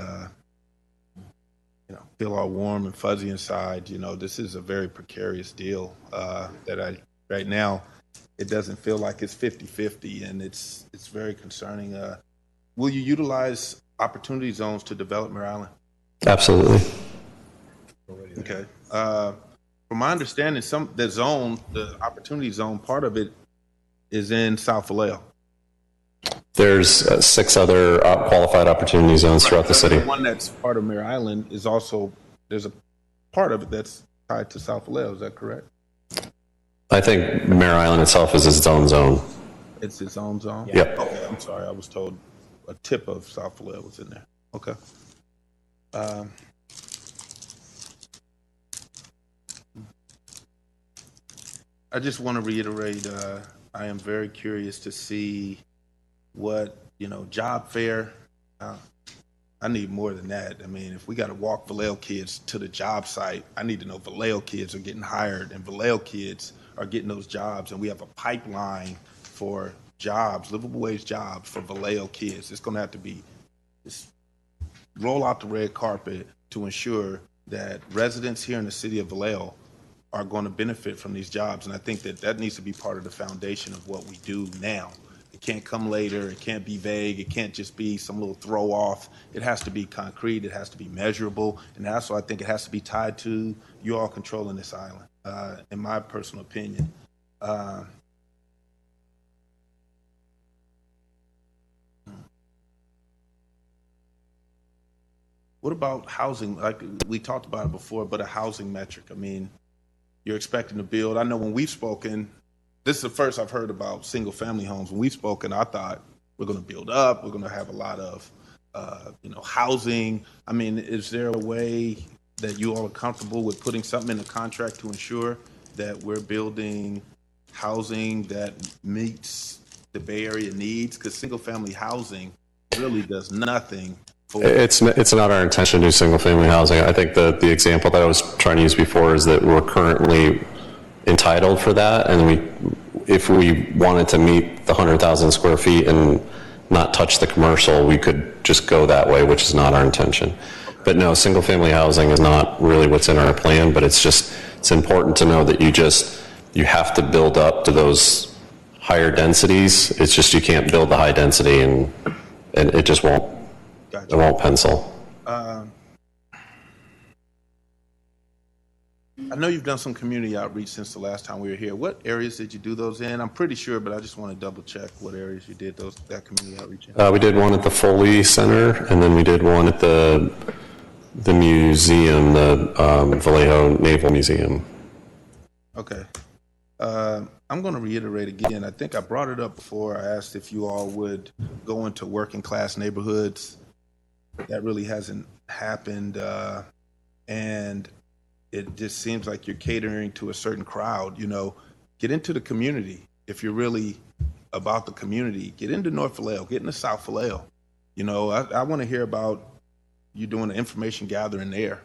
feel all warm and fuzzy inside. This is a very precarious deal that right now, it doesn't feel like it's 50-50, and it's very concerning. Will you utilize opportunity zones to develop Mare Island? Absolutely. Okay. From my understanding, the opportunity zone, part of it is in South Vallejo. There's 6 other qualified opportunity zones throughout the city. The one that's part of Mare Island is also, there's a part of it that's tied to South Vallejo. Is that correct? I think Mare Island itself is its own zone. It's its own zone? Yeah. Yep. Okay, I'm sorry. I was told a tip of South Vallejo was in there. Okay. I just want to reiterate, I am very curious to see what, job fair. I need more than that. I mean, if we got to walk Vallejo kids to the job site, I need to know Vallejo kids are getting hired and Vallejo kids are getting those jobs, and we have a pipeline for jobs, livable wage jobs for Vallejo kids. It's going to have to be just roll out the red carpet to ensure that residents here in the city of Vallejo are going to benefit from these jobs. And I think that needs to be part of the foundation of what we do now. It can't come later. It can't be vague. It can't just be some little throw off. It has to be concrete. It has to be measurable. And also, I think it has to be tied to you all controlling this island, in my personal opinion. What about housing? Like we talked about it before, but a housing metric. I mean, you're expecting to build. I know when we've spoken, this is the first I've heard about single family homes. When we've spoken, I thought we're going to build up. We're going to have a lot of, housing. I mean, is there a way that you all are comfortable with putting something in the contract to ensure that we're building housing that meets the Bay Area needs? Because single family housing really does nothing. It's not our intention to do single family housing. I think the example that I was trying to use before is that we're currently entitled for that, and if we wanted to meet the 100,000 square feet and not touch the commercial, we could just go that way, which is not our intention. But no, single family housing is not really what's in our plan, but it's important to know that you have to build up to those higher densities. It's just you can't build the high density and it just won't. Gotcha. It won't pencil. I know you've done some community outreach since the last time we were here. What areas did you do those in? I'm pretty sure, but I just want to double check what areas you did that community outreach in. We did one at the Foley Center, and then we did one at the museum, the Vallejo Naval Museum. Okay. I'm going to reiterate again. I think I brought it up before. I asked if you all would go into working class neighborhoods. That really hasn't happened, and it just seems like you're catering to a certain crowd. Get into the community. If you're really about the community, get into North Vallejo, get into South Vallejo. I want to hear about you doing the information gathering there,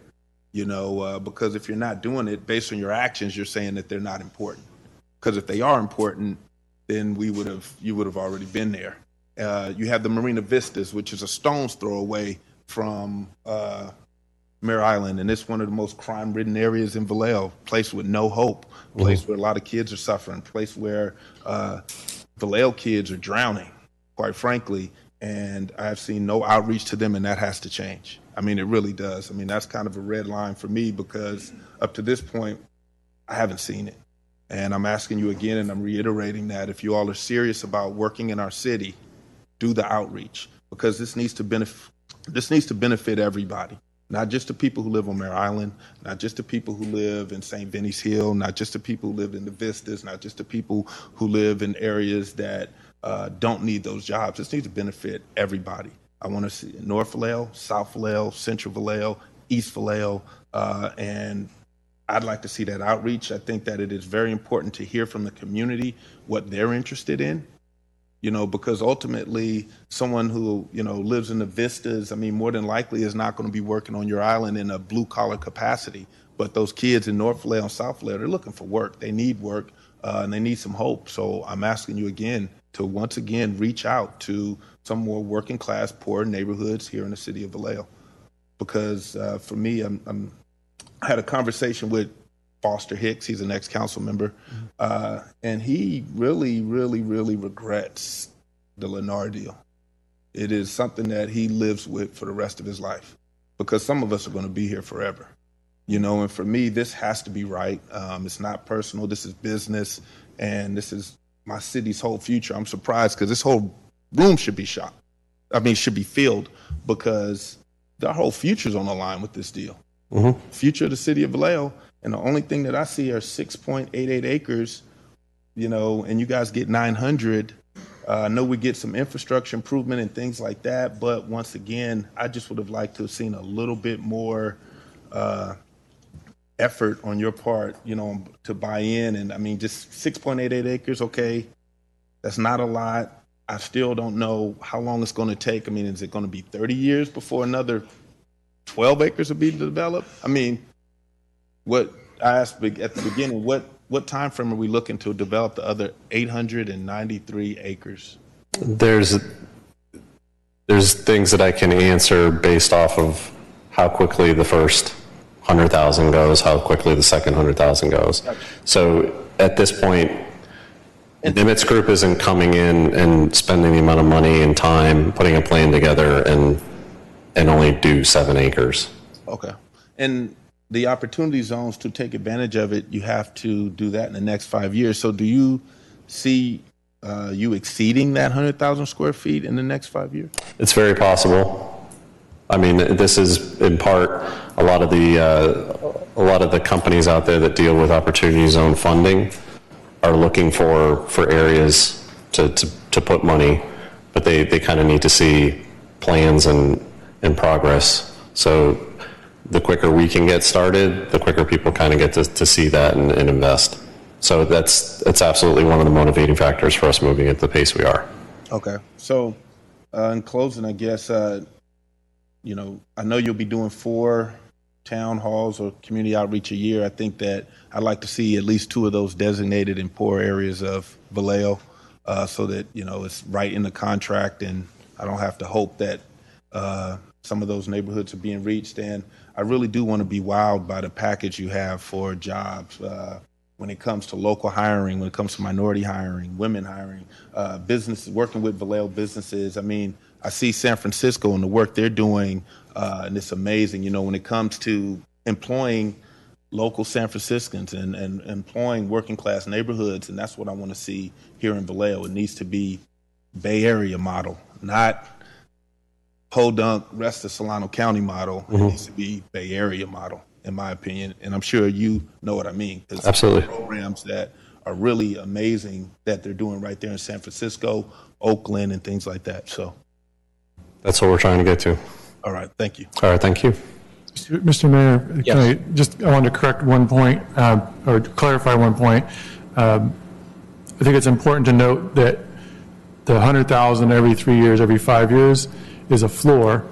because if you're not doing it based on your actions, you're saying that they're not important. Because if they are important, then you would have already been there. You have the Marina Vistas, which is a stone's throw away from Mare Island, and it's one of the most crime-ridden areas in Vallejo, place with no hope, place where a lot of kids are suffering, place where Vallejo kids are drowning, quite frankly, and I've seen no outreach to them, and that has to change. I mean, it really does. I mean, that's kind of a red line for me because up to this point, I haven't seen it. And I'm asking you again, and I'm reiterating that if you all are serious about working in our city, do the outreach, because this needs to benefit everybody, not just the people who live on Mare Island, not just the people who live in St. Vinny's Hill, not just the people who live in the Vistas, not just the people who live in areas that don't need those jobs. This needs to benefit everybody. I want to see North Vallejo, South Vallejo, Central Vallejo, East Vallejo, and I'd like to see that outreach. I think that it is very important to hear from the community what they're interested in, because ultimately someone who, lives in the Vistas, I mean, more than likely is not going to be working on your island in a blue collar capacity. But those kids in North Vallejo and South Vallejo, they're looking for work. They need work and they need some hope. So I'm asking you again to once again reach out to some more working class, poor neighborhoods here in the city of Vallejo. because for me, I had a conversation with Foster Hicks. He's an ex-council member, and he really, really, really regrets the Lennar deal. It is something that he lives with for the rest of his life, because some of us are going to be here forever, you know. And for me, this has to be right. It's not personal. This is business, and this is my city's whole future. I'm surprised because this whole room should be shot. I mean, should be filled, because our whole future's on the line with this deal. Future of the city of Vallejo, and the only thing that I see are 6.88 acres, you know, and you guys get 900. I know we get some infrastructure improvement and things like that, but once again, I just would have liked to have seen a little bit more effort on your part, you know, to buy in. And I mean, just 6.88 acres, okay, that's not a lot. I still don't know how long it's going to take. I mean, is it going to be 30 years before another 12 acres will be developed? I mean, what I asked at the beginning, what time frame are we looking to develop the other 893 acres? There's things that I can answer based off of how quickly the first 100,000 goes, how quickly the second 100,000 goes. So at this point, Nimitz Group isn't coming in and spending the amount of money and time putting a plan together and only do 7 acres. Okay. And the opportunity zones, to take advantage of it, you have to do that in the next 5 years. So do you see you exceeding that 100,000 square feet in the next 5 years? It's very possible. I mean, this is in part a lot of the companies out there that deal with opportunity zone funding are looking for areas to put money, but they kind of need to see plans and progress. So the quicker we can get started, the quicker people kind of get to see that and invest. So it's absolutely one of the motivating factors for us moving at the pace we are. Okay. So in closing, I guess, you know, I know you'll be doing 4 town halls or community outreach a year. I think that I'd like to see at least 2 of those designated in poor areas of Vallejo, so that, you know, it's right in the contract and I don't have to hope that some of those neighborhoods are being reached. And I really do want to be wowed by the package you have for jobs when it comes to local hiring, when it comes to minority hiring, women hiring, businesses, working with Vallejo businesses. I mean, I see San Francisco and the work they're doing, and it's amazing. You know, when it comes to employing local San Franciscans and employing working class neighborhoods, and that's what I want to see here in Vallejo. It needs to be Bay Area model, not podunk rest of Solano County model. It needs to be Bay Area model, in my opinion. And I'm sure you know what I mean. Absolutely. Programs that are really amazing that they're doing right there in San Francisco, Oakland, and things like that. So that's what we're trying to get to. All right. Thank you. All right. Thank you. Mr. Mayor, Yes. I want to correct one point, or clarify one point. I think it's important to note that the 100,000 every 3 years, every 5 years is a floor,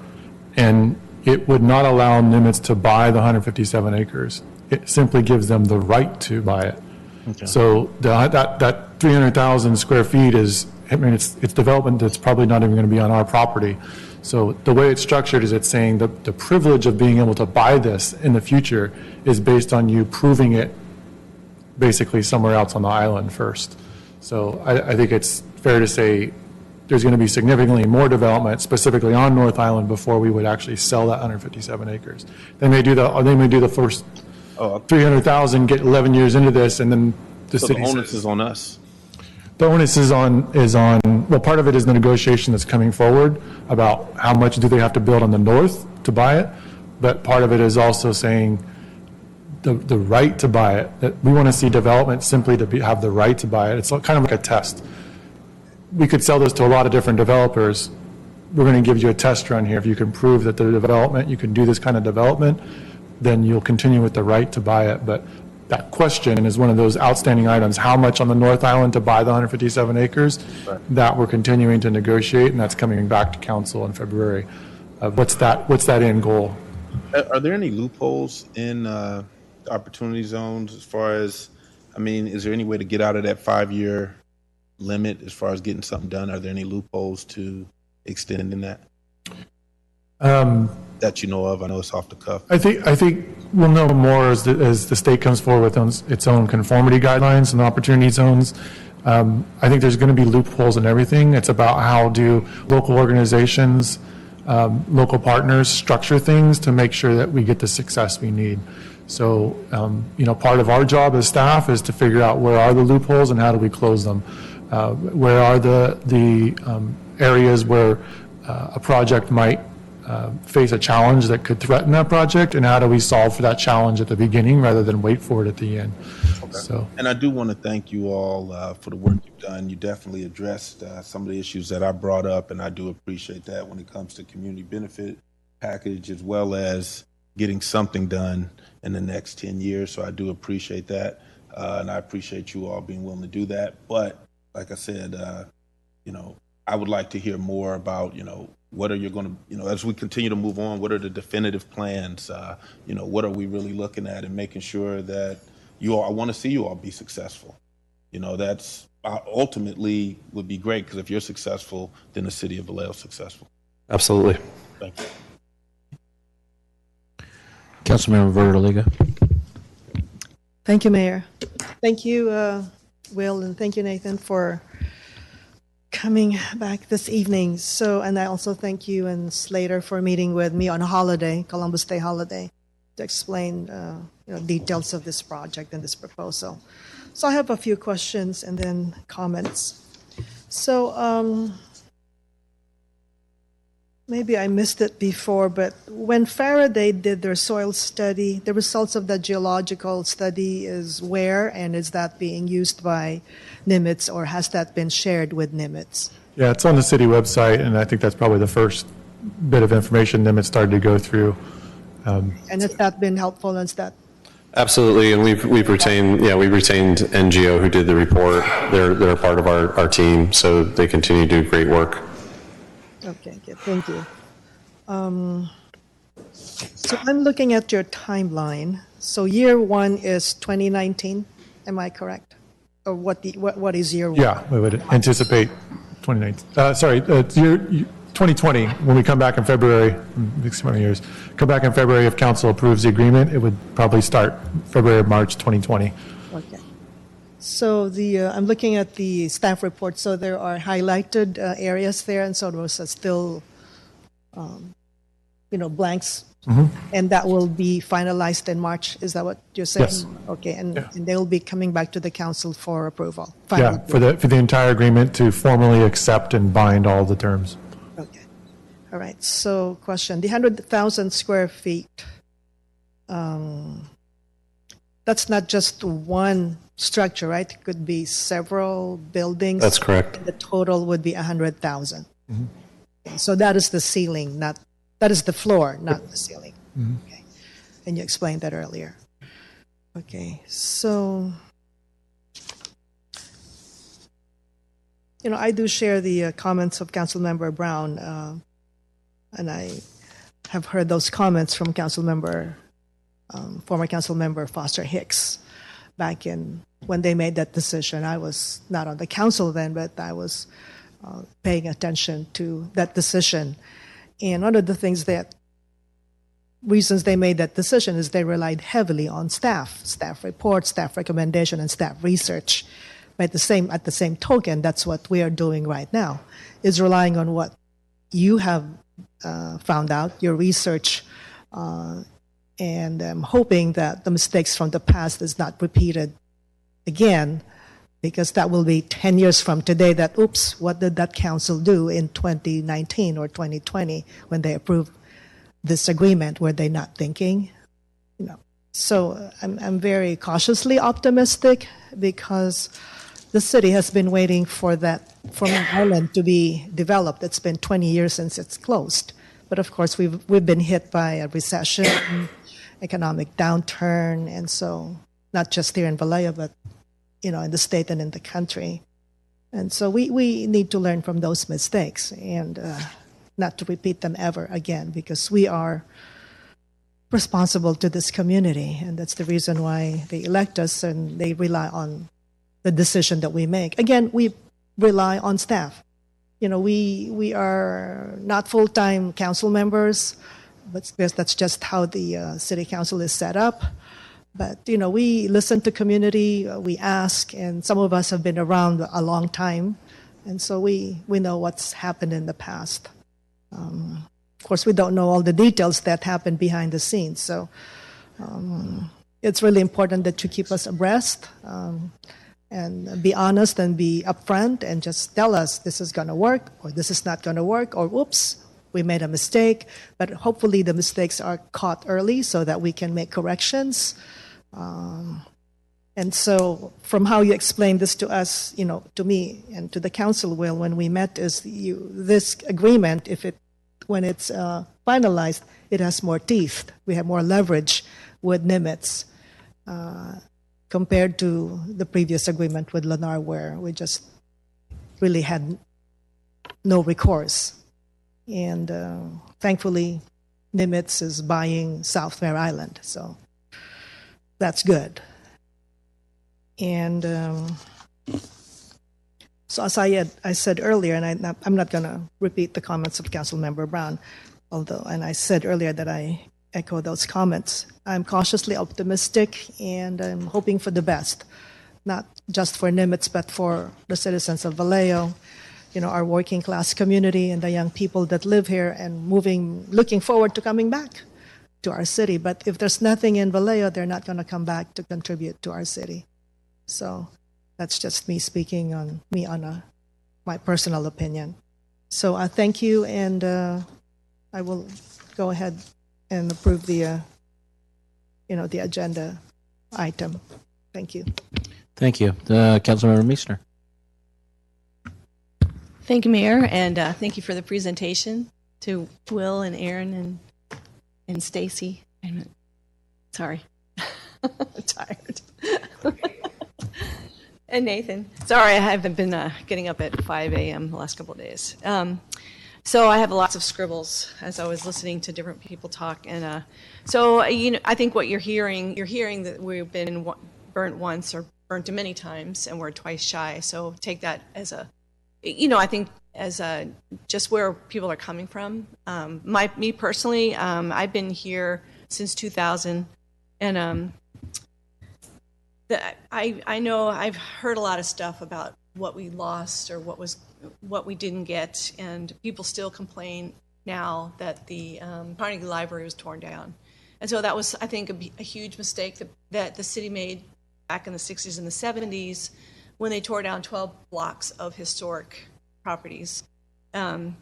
and it would not allow Nimitz to buy the 157 acres. It simply gives them the right to buy it. Okay. So that 300,000 square feet is, I mean, it's development that's probably not even going to be on our property. So the way it's structured is it's saying that the privilege of being able to buy this in the future is based on you proving it basically somewhere else on the island first. So I think it's fair to say there's going to be significantly more development specifically on North Island before we would actually sell that 157 acres. They may do the first 300,000, get 11 years into this, and then the So city the onus says, is on us. the onus is on, well, part of it is the negotiation that's coming forward about how much do they have to build on the north to buy it, but part of it is also saying the right to buy it, that we want to see development simply to have the right to buy it. It's kind of like a test. We could sell this to a lot of different developers. We're going to give you a test run here. If you can prove that the development, you can do this kind of development, then you'll continue with the right to buy it. But that question is one of those outstanding items. How much on the North Island to buy the 157 acres? Right. That we're continuing to negotiate, and that's coming back to council in February. What's that end goal? Are there any loopholes in opportunity zones as far as, I mean, is there any way to get out of that 5-year limit as far as getting something done? Are there any loopholes to extending that? that you know of? I know it's off the cuff. I think we'll know more as the state comes forward with its own conformity guidelines and opportunity zones. I think there's going to be loopholes in everything. It's about how do local organizations, local partners structure things to make sure that we get the success we need. So, part of our job as staff is to figure out where are the loopholes and how do we close them. Where are the areas where a project might face a challenge that could threaten that project, and how do we solve for that challenge at the beginning rather than wait for it at the end. Okay. So, and I do want to thank you all for the work you've done. You definitely addressed some of the issues that I brought up, and I do appreciate that when it comes to community benefit package as well as getting something done in the next 10 years. So I do appreciate that, and I appreciate you all being willing to do that. But like I said, I would like to hear more about, what are you going to, as we continue to move on, what are the definitive plans? What are we really looking at and making sure that I want to see you all be successful. That's ultimately would be great, because if you're successful, then the city of Vallejo is successful. Absolutely. Thank you. Councilmember Verliga. Thank you, Mayor. Thank you, Will, and thank you, Nathan, for coming back this evening. And I also thank you and Slater for meeting with me on a holiday, Columbus Day holiday, to explain details of this project and this proposal. So I have a few questions and then comments. So maybe I missed it before, but when Faraday did their soil study, the results of the geological study is where, and is that being used by Nimitz, or has that been shared with Nimitz? yeah, it's on the city website, and I think that's probably the first bit of information Nimitz started to go through. And has that been helpful? Is that Absolutely, and we've retained NGO who did the report. They're a part of our team, so they continue to do great work. okay? Good, thank you. So I'm looking at your timeline. So year one is 2019. Am I correct? Or what is year one? Yeah, we would anticipate 2019. It's year 2020, when we come back in February, next amount of years, come back in February, if council approves the agreement, it would probably start February or March 2020. Okay. So I'm looking at the staff report. So there are highlighted areas there, and so those are still, blanks. Mm-hmm. And that will be finalized in March. Is that what you're saying? Yes. Okay. And Yeah. they will be coming back to the council for approval. Yeah, for the entire agreement to formally accept and bind all the terms. Okay. All right. So question, the 100,000 square feet, that's not just one structure, right? It could be several buildings. That's correct. The total would be 100,000. Mm-hmm. Okay, so that is the ceiling, that is the floor, not the ceiling. Mm-hmm. Okay. And you explained that earlier. Okay. So, I do share the comments of Councilmember Brown, and I have heard those comments from former Councilmember Foster Hicks back when they made that decision. I was not on the council then, but I was paying attention to that decision. And one of the reasons they made that decision is they relied heavily on staff reports, staff recommendation, and staff research. But at the same token, that's what we are doing right now, is relying on what you have found out, your research, and I'm hoping that the mistakes from the past is not repeated again, because that will be 10 years from today that, oops, what did that council do in 2019 or 2020 when they approved this agreement? Were they not thinking? So I'm very cautiously optimistic, because the city has been waiting for an island to be developed. It's been 20 years since it's closed. But of course, we've been hit by a recession, economic downturn, and so not just here in Vallejo, but in the state and in the country. And so we need to learn from those mistakes and not to repeat them ever again, because we are responsible to this community, and that's the reason why they elect us, and they rely on the decision that we make. Again, we rely on staff. We are not full-time council members. but because that's just how the city council is set up. But, we listen to community, we ask, and some of us have been around a long time, and so we know what's happened in the past. Of course, we don't know all the details that happened behind the scenes, so it's really important that you keep us abreast and be honest and be upfront and just tell us this is going to work or this is not going to work or whoops, we made a mistake. But hopefully the mistakes are caught early so that we can make corrections. And so from how you explained this to us, to me and to the council, Will, when we met, is this agreement, when it's finalized, it has more teeth. We have more leverage with Nimitz compared to the previous agreement with Lennar, where we just really had no recourse. And thankfully, Nimitz is buying South Mare Island, so that's good. And so as I said earlier, and I'm not going to repeat the comments of Councilmember Brown, and I said earlier that I echo those comments. I'm cautiously optimistic, and I'm hoping for the best, not just for Nimitz, but for the citizens of Vallejo, our working class community and the young people that live here and looking forward to coming back to our city. But if there's nothing in Vallejo, they're not going to come back to contribute to our city. So that's just me speaking on my personal opinion. So I thank you, and I will go ahead and approve the the agenda item. Thank you. Thank you. Councilmember Meissner. Thank you, Mayor, and thank you for the presentation to Will and Aaron and Stacy. Sorry, I'm tired. And Nathan. Sorry, I haven't been getting up at 5 a.m. the last couple of days. So I have lots of scribbles as I was listening to different people talk. And so, I think what you're hearing that we've been burnt once or burnt many times, and we're twice shy. So take that as I think as just where people are coming from. Me personally, I've been here since 2000, and I know I've heard a lot of stuff about what we lost or what we didn't get, and people still complain now that the Carnegie Library was torn down. And so that was, I think, a huge mistake that the city made back in the 60s and the 70s when they tore down 12 blocks of historic properties. So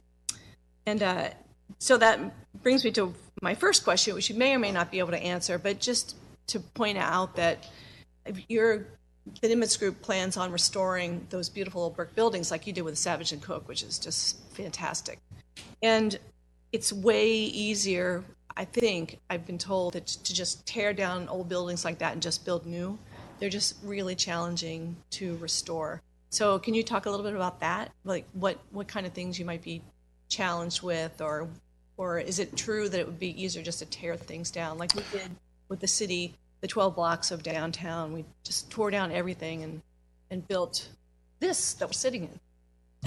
that brings me to my first question, which you may or may not be able to answer, but just to point out that the Nimitz Group plans on restoring those beautiful old brick buildings like you did with Savage and Cook, which is just fantastic. And it's way easier, I think, I've been told, to just tear down old buildings like that and just build new. They're just really challenging to restore. So can you talk a little bit about that? Like what kind of things you might be challenged with, or is it true that it would be easier just to tear things down like we did with the city? The 12 blocks of downtown, we just tore down everything and built this that we're sitting in.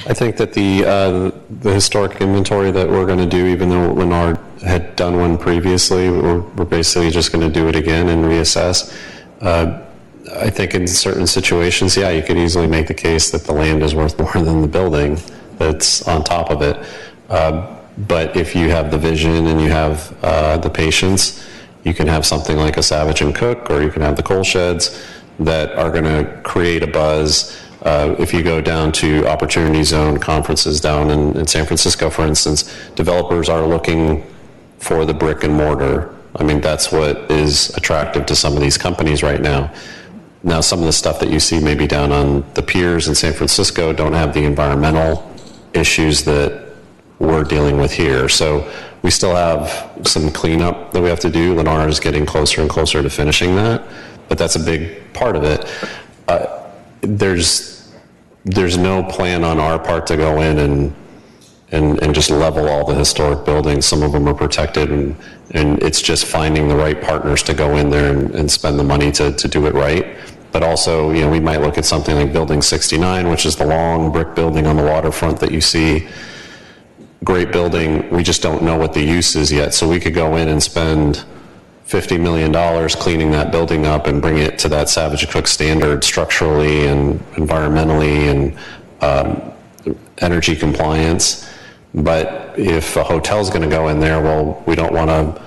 I think that the historic inventory that we're going to do, even though Lennar had done one previously, we're basically just going to do it again and reassess. I think in certain situations, yeah, you could easily make the case that the land is worth more than the building that's on top of it. But if you have the vision and you have the patience, you can have something like a Savage and Cook, or you can have the coal sheds that are going to create a buzz. If you go down to Opportunity Zone conferences down in San Francisco, for instance, developers are looking for the brick and mortar. I mean, that's what is attractive to some of these companies right now. Now, some of the stuff that you see maybe down on the piers in San Francisco don't have the environmental issues that we're dealing with here. So we still have some cleanup that we have to do. Lennar is getting closer and closer to finishing that, but that's a big part of it. There's no plan on our part to go in and just level all the historic buildings. Some of them are protected, and it's just finding the right partners to go in there and spend the money to do it right. But also, we might look at something like Building 69, which is the long brick building on the waterfront that you see. great building. We just don't know what the use is yet. So we could go in and spend $50 million cleaning that building up and bring it to that Savage Cook standard structurally and environmentally and energy compliance. But if a hotel's going to go in there, well, we don't want to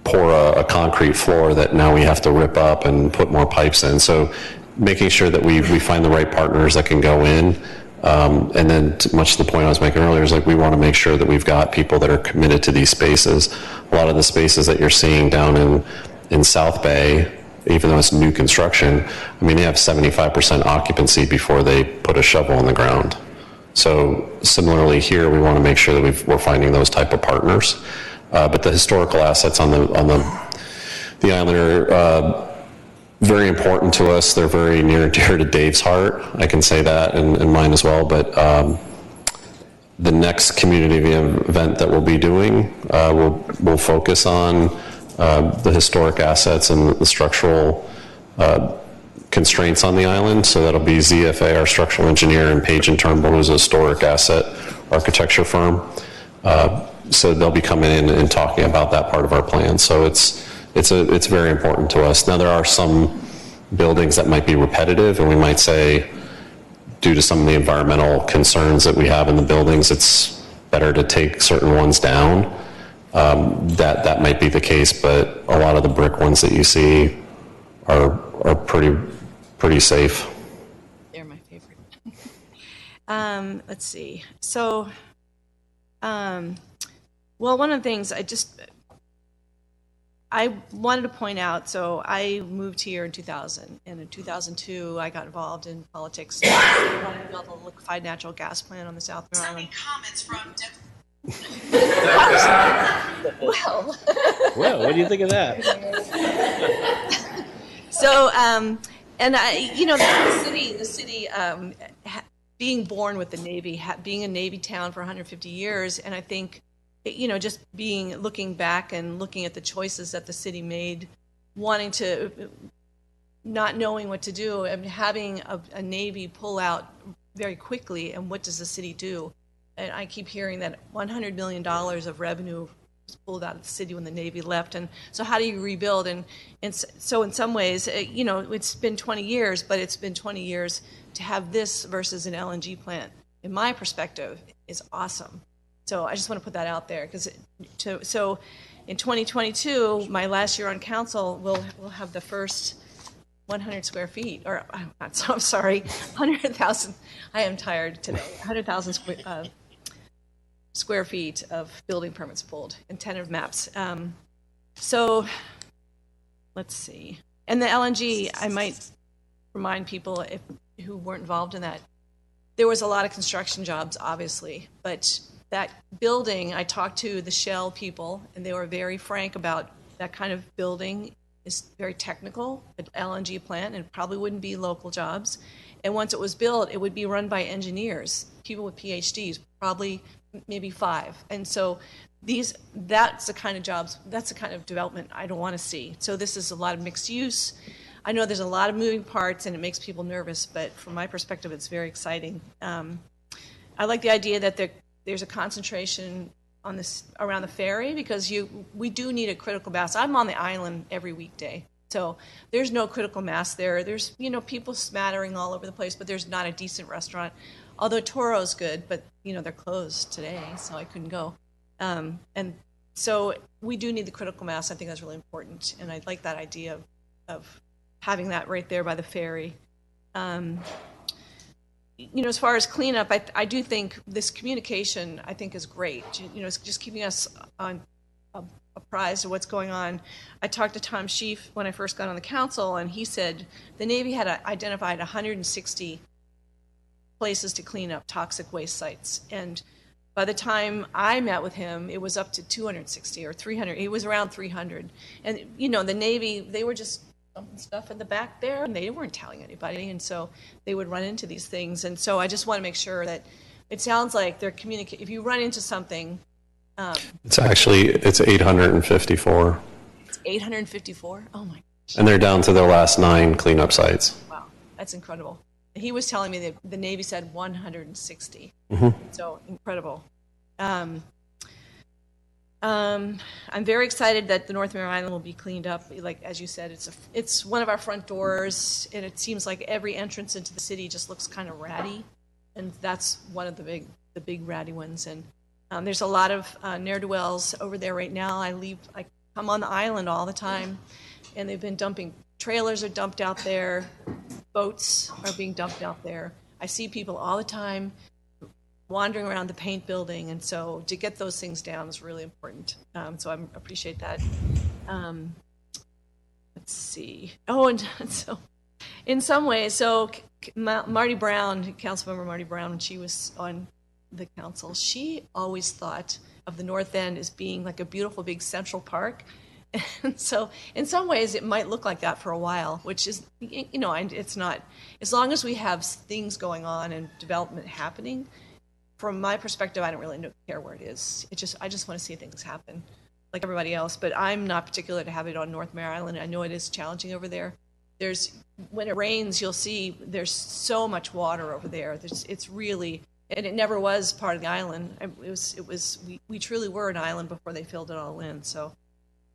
pour a concrete floor that now we have to rip up and put more pipes in. So making sure that we find the right partners that can go in. And then much to the point I was making earlier is like we want to make sure that we've got people that are committed to these spaces. A lot of the spaces that you're seeing down in South Bay, even though it's new construction, I mean, they have 75% occupancy before they put a shovel in the ground. So similarly here, we want to make sure that we're finding those type of partners. But the historical assets on the island are very important to us. They're very near and dear to Dave's heart. I can say that, and mine as well. But the next community event that we'll be doing will focus on the historic assets and the structural constraints on the island. So that'll be ZFA, our structural engineer, and Page and Turnbull, who's a historic asset architecture firm. So they'll be coming in and talking about that part of our plan. So it's very important to us. Now there are some buildings that might be repetitive, and we might say, due to some of the environmental concerns that we have in the buildings, it's better to take certain ones down. That might be the case, but a lot of the brick ones that you see are pretty safe. They're my favorite. Let's see. So, well, one of the things I wanted to point out, so I moved here in 2000, and in 2002 I got involved in politics. I wanted to build a liquefied natural gas plant on the South Island. Sending comments from Well, Well, what do you think of that? so, and the city, being born with the Navy, being a Navy town for 150 years, and I think, just looking back and looking at the choices that the city made, not knowing what to do, and having a Navy pull out very quickly, and what does the city do? And I keep hearing that $100 million of revenue was pulled out of the city when the Navy left. And so how do you rebuild? And so in some ways, it's been 20 years, but it's been 20 years to have this versus an LNG plant, in my perspective, is awesome. So I just want to put that out there. So in 2022, my last year on council, we'll have the first 100 square feet, or I'm sorry, 100,000. I am tired today. 100,000 square feet of building permits pulled and tentative maps. So let's see. And the LNG, I might remind people who weren't involved in that, there was a lot of construction jobs, obviously, but that building, I talked to the Shell people, and they were very frank about that kind of building is very technical, an LNG plant, and probably wouldn't be local jobs. And once it was built, it would be run by engineers, people with PhDs, probably maybe 5. And so that's the kind of jobs, that's the kind of development I don't want to see. So this is a lot of mixed use. I know there's a lot of moving parts and it makes people nervous, but from my perspective, it's very exciting. I like the idea that there's a concentration on this around the ferry, because we do need a critical mass. I'm on the island every weekday, so there's no critical mass there. There's people smattering all over the place, but there's not a decent restaurant. Although Toro's good, but they're closed today, so I couldn't go. And so we do need the critical mass. I think that's really important, and I like that idea of having that right there by the ferry. As far as cleanup, I do think this communication, I think, is great. It's just keeping us apprised of what's going on. I talked to Tom Schief when I first got on the council, and he said the Navy had identified 160 places to clean up toxic waste sites. And by the time I met with him, it was up to 260 or 300. It was around 300. And, the Navy, they were just dumping stuff in the back there, and they weren't telling anybody, and so they would run into these things. And so I just want to make sure that it sounds like they're communicating. If you run into something, it's 854. It's 854. Oh my gosh! And they're down to their last 9 cleanup sites. Wow, that's incredible. he was telling me that the Navy said 160. So incredible. I'm very excited that the North Mare Island will be cleaned up. Like as you said, it's one of our front doors, and it seems like every entrance into the city just looks kind of ratty, and that's one of the big ratty ones. And there's a lot of ne'er-do-wells over there right now. I come on the island all the time, and they've been dumping. Trailers are dumped out there. Boats are being dumped out there. I see people all the time wandering around the paint building, and so to get those things down is really important. So I appreciate that. Let's see. Oh, and so in some ways, so Marty Brown, Councilmember Marty Brown, when she was on the council, she always thought of the North End as being like a beautiful big central park. And so in some ways it might look like that for a while, which is, it's not, as long as we have things going on and development happening, from my perspective, I don't really care where it is. I just want to see things happen like everybody else, but I'm not particular to have it on North Mare Island. I know it is challenging over there. When it rains, you'll see there's so much water over there. It's really, and it never was part of the island. We truly were an island before they filled it all in. So,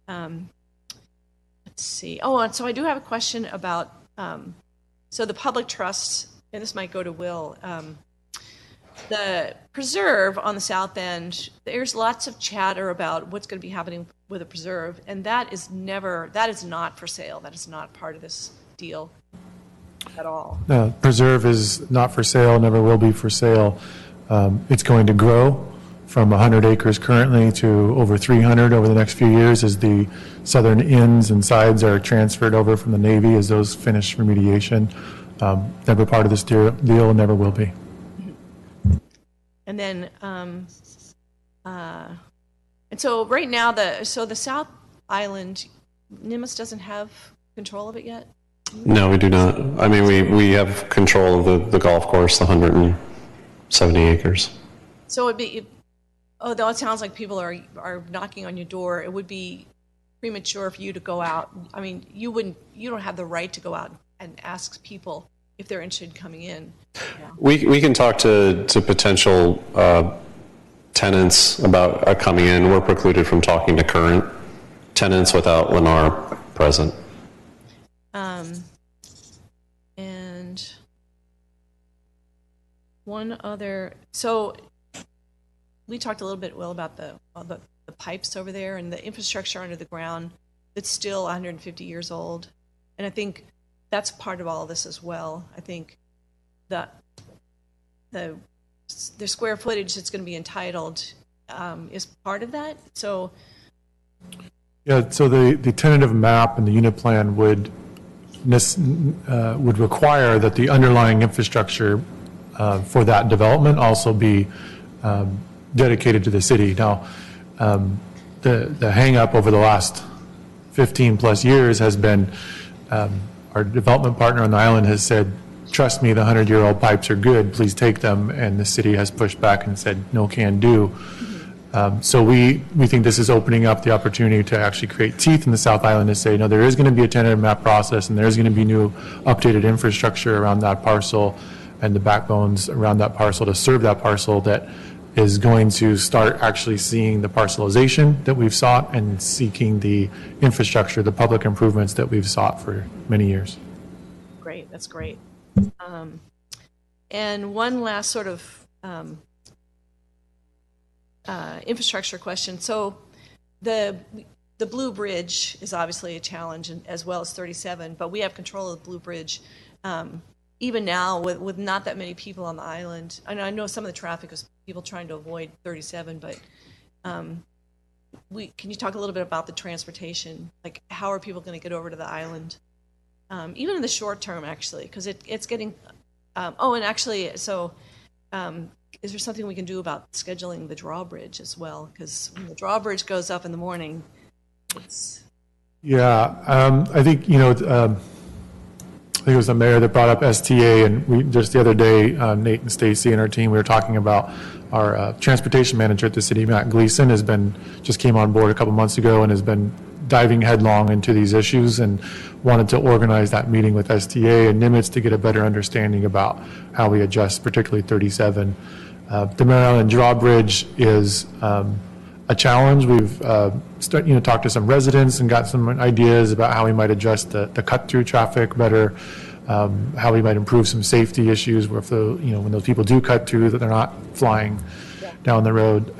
let's see. Oh, and so I do have a question about, so the public trust, and this might go to Will, the preserve on the south end, there's lots of chatter about what's going to be happening with the preserve, and that is not for sale. That is not part of this deal at all. No, preserve is not for sale, never will be for sale. It's going to grow from 100 acres currently to over 300 over the next few years as the southern ends and sides are transferred over from the Navy as those finish remediation. Never part of this deal and never will be. And then, and so right now, the South Island, Nimitz doesn't have control of it yet? No, we do not. I mean, we have control of the golf course, the 170 acres. So though it sounds like people are knocking on your door, it would be premature for you to go out. I mean, you don't have the right to go out and ask people if they're interested in coming in. Yeah. We can talk to potential tenants about coming in. We're precluded from talking to current tenants without Lennar present. And one other, so we talked a little bit, Will, about the pipes over there and the infrastructure under the ground that's still 150 years old. And I think that's part of all of this as well. I think that the square footage that's going to be entitled is part of that. So yeah, so the tentative map and the unit plan would require that the underlying infrastructure for that development also be dedicated to the city. Now, the hang up over the last 15 plus years has been our development partner on the island has said, trust me, the 100-year-old pipes are good, please take them. And the city has pushed back and said, no can do. So we think this is opening up the opportunity to actually create teeth in the South Island to say, no, there is going to be a tentative map process and there's going to be new updated infrastructure around that parcel and the backbones around that parcel to serve that parcel that is going to start actually seeing the parcelization that we've sought and seeking the infrastructure, the public improvements that we've sought for many years. Great, that's great. And one last sort of infrastructure question. So the Blue Bridge is obviously a challenge, as well as 37, but we have control of the Blue Bridge. Even now, with not that many people on the island, I know some of the traffic is people trying to avoid 37, but can you talk a little bit about the transportation? Like, how are people going to get over to the island? Even in the short term, actually, because it's getting. And actually, so is there something we can do about scheduling the drawbridge as well? Because when the drawbridge goes up in the morning, it's. Yeah, I think I think it was the mayor that brought up STA, and we just the other day, Nate and Stacy and our team, we were talking about our transportation manager at the city, Matt Gleason, just came on board a couple months ago and has been diving headlong into these issues and wanted to organize that meeting with STA and Nimitz to get a better understanding about how we adjust, particularly 37. The Mare Island drawbridge is a challenge. We've talked to some residents and got some ideas about how we might adjust the cut-through traffic better, how we might improve some safety issues where if when those people do cut through, that they're not flying down the road.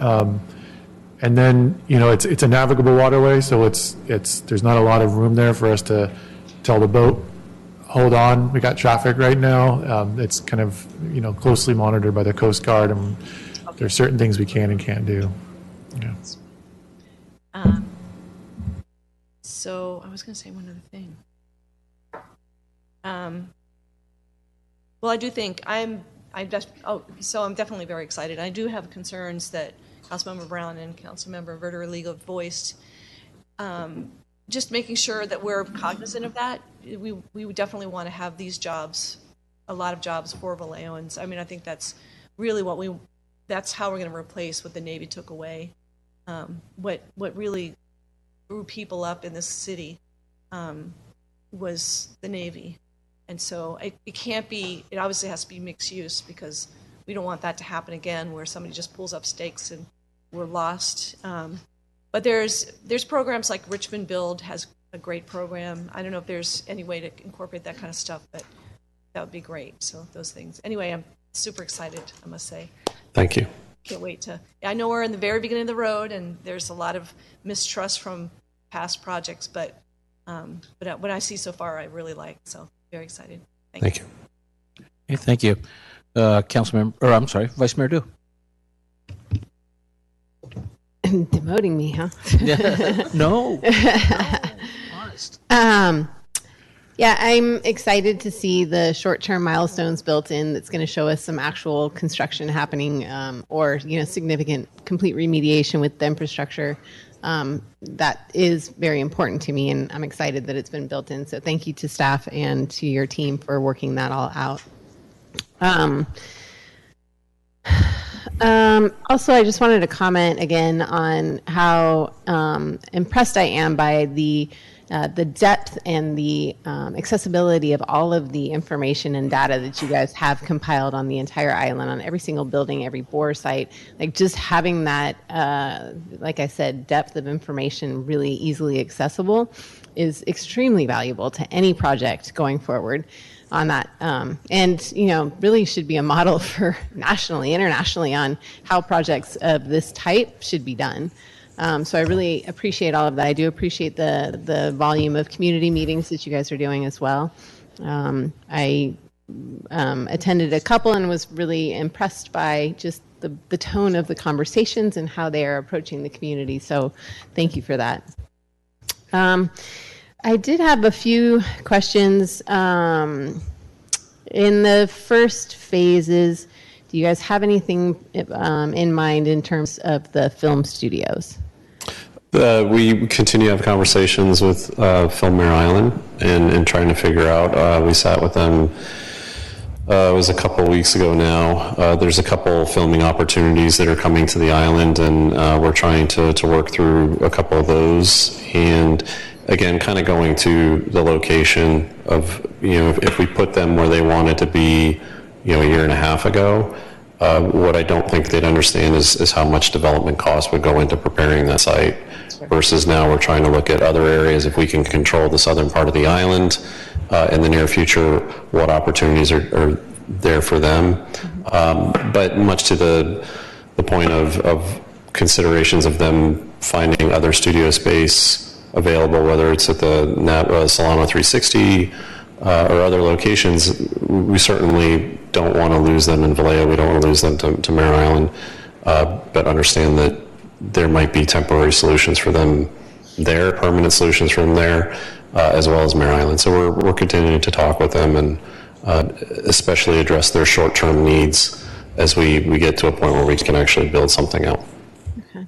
And then, it's a navigable waterway, so there's not a lot of room there for us to tell the boat, hold on, we got traffic right now. It's kind of, closely monitored by the Coast Guard, and there's certain things we can and can't do. Yeah. So I was going to say one other thing. Well, I do think I'm definitely very excited. I do have concerns that Councilmember Brown and Councilmember Verder-Liga voiced. Just making sure that we're cognizant of that. We would definitely want to have these jobs, a lot of jobs for Vallejoans. I mean, I think that's really that's how we're going to replace what the Navy took away. What really grew people up in this city was the Navy. And so it obviously has to be mixed use, because we don't want that to happen again where somebody just pulls up stakes and we're lost. But there's programs like Richmond Build has a great program. I don't know if there's any way to incorporate that kind of stuff, but that would be great. So those things. Anyway, I'm super excited, I must say. Thank you. Can't wait I know we're in the very beginning of the road and there's a lot of mistrust from past projects, but what I see so far, I really like. So very excited. Thank you. Okay, thank you. Vice Mayor Du. Demoting me, huh? No. Honest. Yeah, I'm excited to see the short-term milestones built in that's going to show us some actual construction happening, or significant complete remediation with the infrastructure. That is very important to me, and I'm excited that it's been built in. So thank you to staff and to your team for working that all out. Also, I just wanted to comment again on how impressed I am by the depth and the accessibility of all of the information and data that you guys have compiled on the entire island, on every single building, every bore site. Like, just having that, like I said, depth of information really easily accessible is extremely valuable to any project going forward on that. And, really should be a model for nationally, internationally, on how projects of this type should be done. So I really appreciate all of that. I do appreciate the volume of community meetings that you guys are doing as well. I attended a couple and was really impressed by just the tone of the conversations and how they are approaching the community. So thank you for that. I did have a few questions. In the first phases, do you guys have anything in mind in terms of the film studios? We continue to have conversations with Film Mare Island and trying to figure out. We sat with them, it was a couple of weeks ago now. There's a couple filming opportunities that are coming to the island, and we're trying to work through a couple of those. And again, kind of going to the location of, if we put them where they wanted to be, a year and a half ago, what I don't think they'd understand is how much development cost would go into preparing that site, versus now we're trying to look at other areas. If we can control the southern part of the island in the near future, what opportunities are there for them. But much to the point of considerations of them finding other studio space available, whether it's at the Solano 360 or other locations, we certainly don't want to lose them in Vallejo. We don't want to lose them to Mare Island, but understand that there might be temporary solutions for them there, permanent solutions for them there, as well as Mare Island. So we're continuing to talk with them and especially address their short-term needs as we get to a point where we can actually build something out. Okay.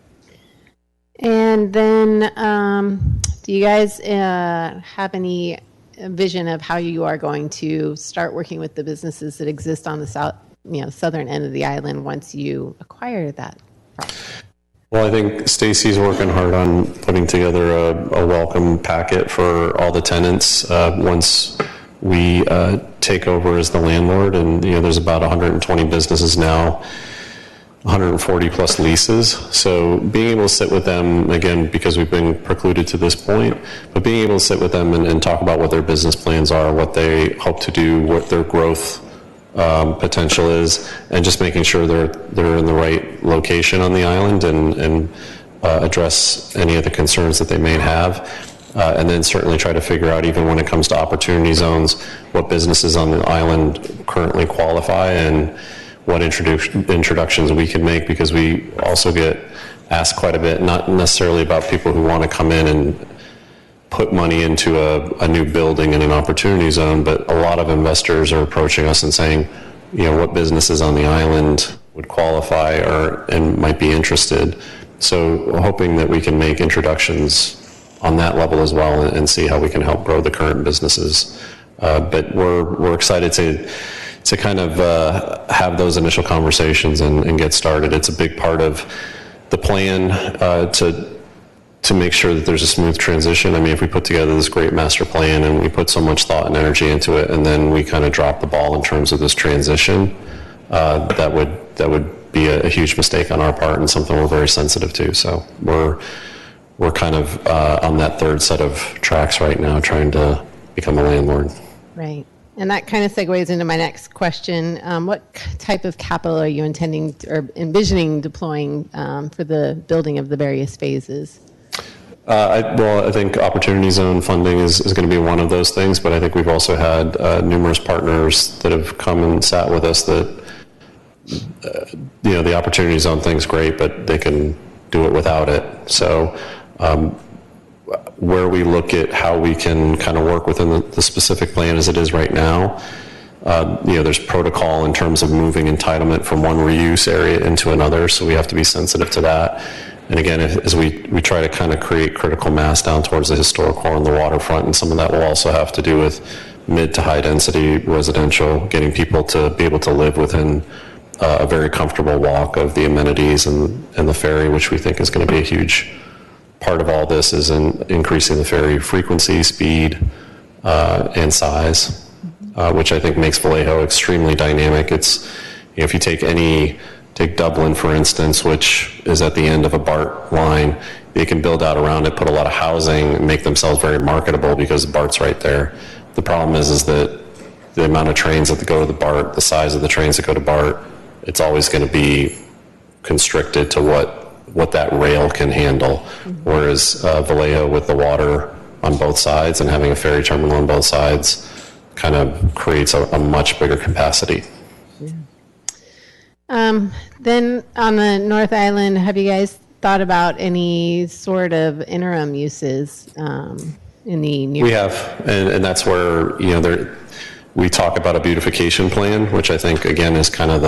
And then do you guys have any vision of how you are going to start working with the businesses that exist on the southern end of the island once you acquire that property? Well, I think Stacy's working hard on putting together a welcome packet for all the tenants once we take over as the landlord. And, there's about 120 businesses now, 140 plus leases. So being able to sit with them, again, because we've been precluded to this point, but being able to sit with them and talk about what their business plans are, what they hope to do, what their growth potential is, and just making sure they're in the right location on the island and address any of the concerns that they may have. And then certainly try to figure out, even when it comes to opportunity zones, what businesses on the island currently qualify and what introductions we can make, because we also get asked quite a bit, not necessarily about people who want to come in and put money into a new building in an opportunity zone, but a lot of investors are approaching us and saying, what businesses on the island would qualify and might be interested. So hoping that we can make introductions on that level as well and see how we can help grow the current businesses. But we're excited to kind of have those initial conversations and get started. It's a big part of the plan to make sure that there's a smooth transition. I mean, if we put together this great master plan and we put so much thought and energy into it, and then we kind of drop the ball in terms of this transition, that would be a huge mistake on our part and something we're very sensitive to. So we're kind of on that third set of tracks right now, trying to become a landlord. Right. And that kind of segues into my next question. What type of capital are you intending or envisioning deploying for the building of the various phases? I think opportunity zone funding is going to be one of those things, but I think we've also had numerous partners that have come and sat with us that, the opportunity zone thing's great, but they can do it without it. So where we look at how we can kind of work within the specific plan as it is right now, there's protocol in terms of moving entitlement from one reuse area into another, so we have to be sensitive to that. And again, as we try to kind of create critical mass down towards the historical and the waterfront, and some of that will also have to do with mid to high density residential, getting people to be able to live within a very comfortable walk of the amenities and the ferry, which we think is going to be a huge part of all this, is in increasing the ferry frequency, speed, and size, which I think makes Vallejo extremely dynamic. It's, if you take Dublin, for instance, which is at the end of a BART line, they can build out around it, put a lot of housing, and make themselves very marketable because the BART's right there. The problem is that the amount of trains that go to the BART, the size of the trains that go to BART, it's always going to be constricted to what that rail can handle. Whereas Vallejo, with the water on both sides and having a ferry terminal on both sides, kind of creates a much bigger capacity. Then on the North Island, have you guys thought about any sort of interim uses in the near? We have, and that's where we talk about a beautification plan, which I think again is kind of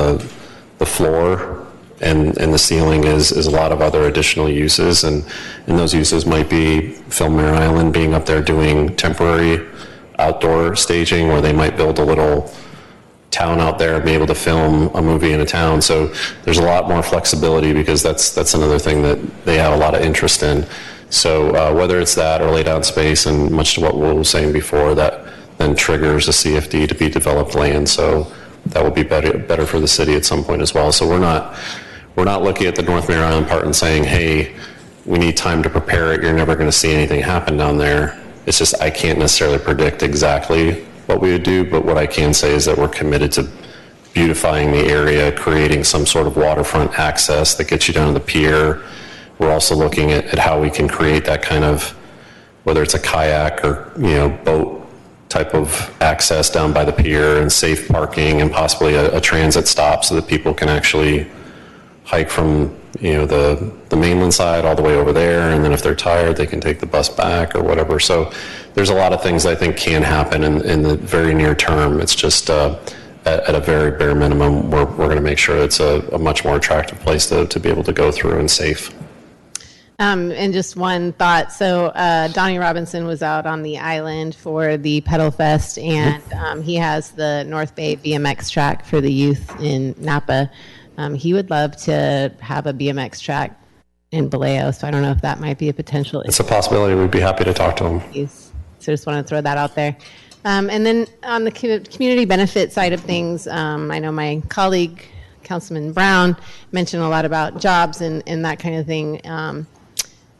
the floor, and the ceiling is a lot of other additional uses, and those uses might be Film Mare Island being up there doing temporary outdoor staging, where they might build a little town out there and be able to film a movie in a town. So there's a lot more flexibility, because that's another thing that they have a lot of interest in. So whether it's that or lay down space, and much to what we were saying before, that then triggers a CFD to be developed land. So that will be better for the city at some point as well. So we're not looking at the North Mare Island part and saying, hey, we need time to prepare it, you're never going to see anything happen down there. It's just I can't necessarily predict exactly what we would do, but what I can say is that we're committed to beautifying the area, creating some sort of waterfront access that gets you down to the pier. We're also looking at how we can create that kind of, whether it's a kayak or boat type of access down by the pier, and safe parking, and possibly a transit stop so that people can actually hike from the mainland side all the way over there, and then if they're tired they can take the bus back or whatever. So there's a lot of things I think can happen in the very near term. It's just at a very bare minimum we're going to make sure it's a much more attractive place to be able to go through and safe. And just one thought. So Donnie Robinson was out on the island for the Pedal Fest, and he has the North Bay BMX track for the youth in Napa. He would love to have a BMX track in Vallejo. So I don't know if that might be a potential It's a possibility. We'd be happy to talk to them. use. So just want to throw that out there. And then on the community benefit side of things, I know my colleague, Councilman Brown, mentioned a lot about jobs and that kind of thing.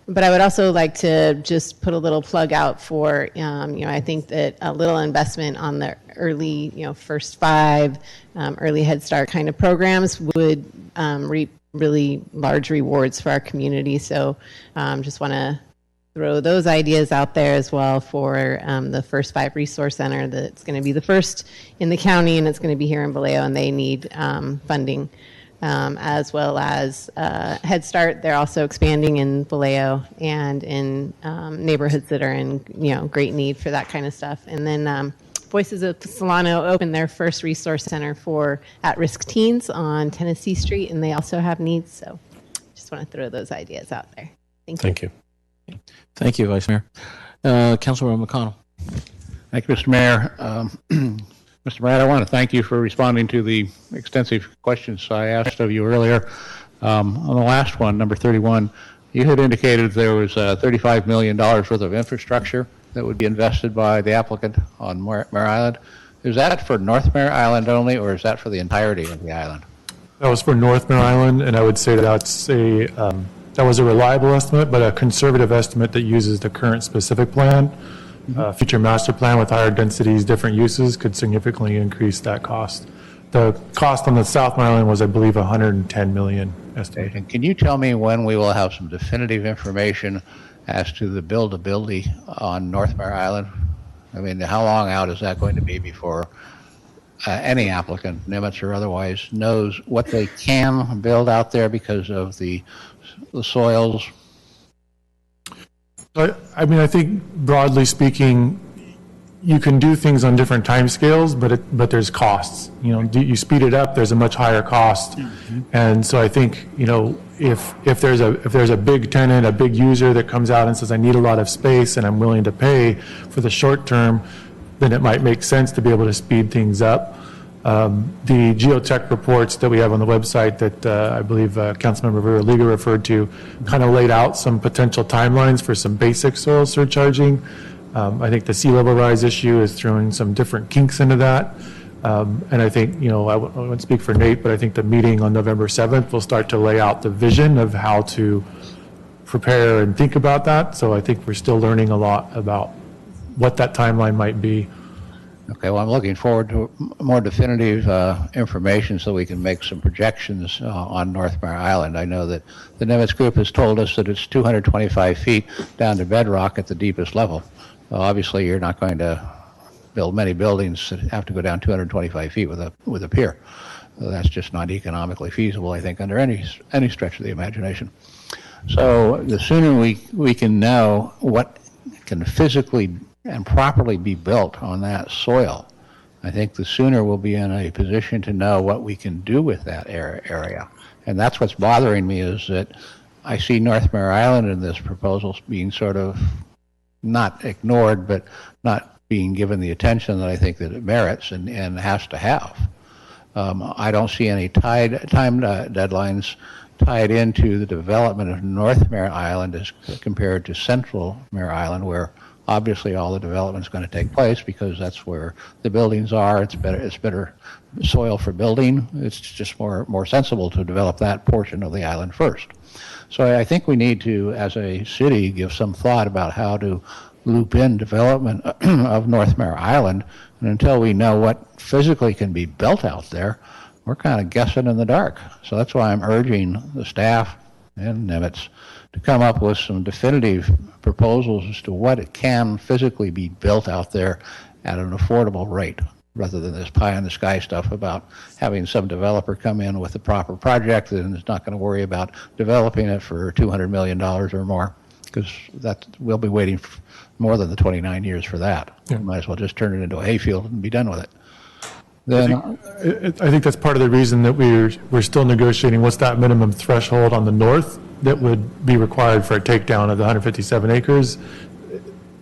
But I would also like to just put a little plug out for, I think that a little investment on the early, first 5 early Head Start kind of programs would reap really large rewards for our community. So just want to throw those ideas out there as well for the First 5 Resource Center. That's going to be the first in the county, and it's going to be here in Vallejo, and they need funding. As well as Head Start. They're also expanding in Vallejo and in neighborhoods that are in great need for that kind of stuff. And then Voices of Solano opened their first resource center for at-risk teens on Tennessee Street, and they also have needs. So just want to throw those ideas out there. Thank you. Thank you, Vice Mayor. Councilor McConnell. Thank you, Mr. Mayor. Mr. Mare, I want to thank you for responding to the extensive questions I asked of you earlier. On the last one, number 31, you had indicated there was $35 million worth of infrastructure that would be invested by the applicant on Mare Island. Is that for North Mare Island only, or is that for the entirety of the island? That was for North Mare Island, and I would say that was a reliable estimate, but a conservative estimate that uses the current specific plan. Future master plan with higher densities, different uses could significantly increase that cost. The cost on the South Mare Island was, I believe, $110 million estimated. And can you tell me when we will have some definitive information as to the buildability on North Mare Island? I mean, how long out is that going to be before any applicant, Nimitz or otherwise, knows what they can build out there because of the soils? I mean, I think broadly speaking, you can do things on different timescales, but there's costs. You speed it up, there's a much higher cost, and so I think if there's a big tenant, a big user that comes out and says, I need a lot of space and I'm willing to pay for the short term, then it might make sense to be able to speed things up. The geotech reports that we have on the website that I believe Councilmember Vera-Liga referred to kind of laid out some potential timelines for some basic soil surcharging. I think the sea level rise issue is throwing some different kinks into that. And I think, I won't speak for Nate, but I think the meeting on November 7th will start to lay out the vision of how to prepare and think about that. So I think we're still learning a lot about what that timeline might be. Okay, well, I'm looking forward to more definitive information so we can make some projections on North Mare Island. I know that the Nimitz Group has told us that it's 225 feet down to bedrock at the deepest level. Well, obviously, you're not going to build many buildings that have to go down 225 feet with a pier. That's just not economically feasible, I think, under any stretch of the imagination. So the sooner we can know what can physically and properly be built on that soil, I think the sooner we'll be in a position to know what we can do with that area. And that's what's bothering me, is that I see North Mare Island in this proposal being sort of not ignored, but not being given the attention that I think that it merits and has to have. I don't see any time deadlines tied into the development of North Mare Island as compared to Central Mare Island, where obviously all the development is going to take place because that's where the buildings are. It's better soil for building. It's just more sensible to develop that portion of the island first. So I think we need to, as a city, give some thought about how to loop in development of North Mare Island. And until we know what physically can be built out there, we're kind of guessing in the dark. So that's why I'm urging the staff and Nimitz to come up with some definitive proposals as to what it can physically be built out there at an affordable rate, rather than this pie-in-the-sky stuff about having some developer come in with a proper project and is not going to worry about developing it for $200 million or more, because we'll be waiting for more than the 29 years for that. Yeah. We might as well just turn it into a hayfield and be done with it. I think that's part of the reason that we're still negotiating what's that minimum threshold on the north that would be required for a takedown of the 157 acres.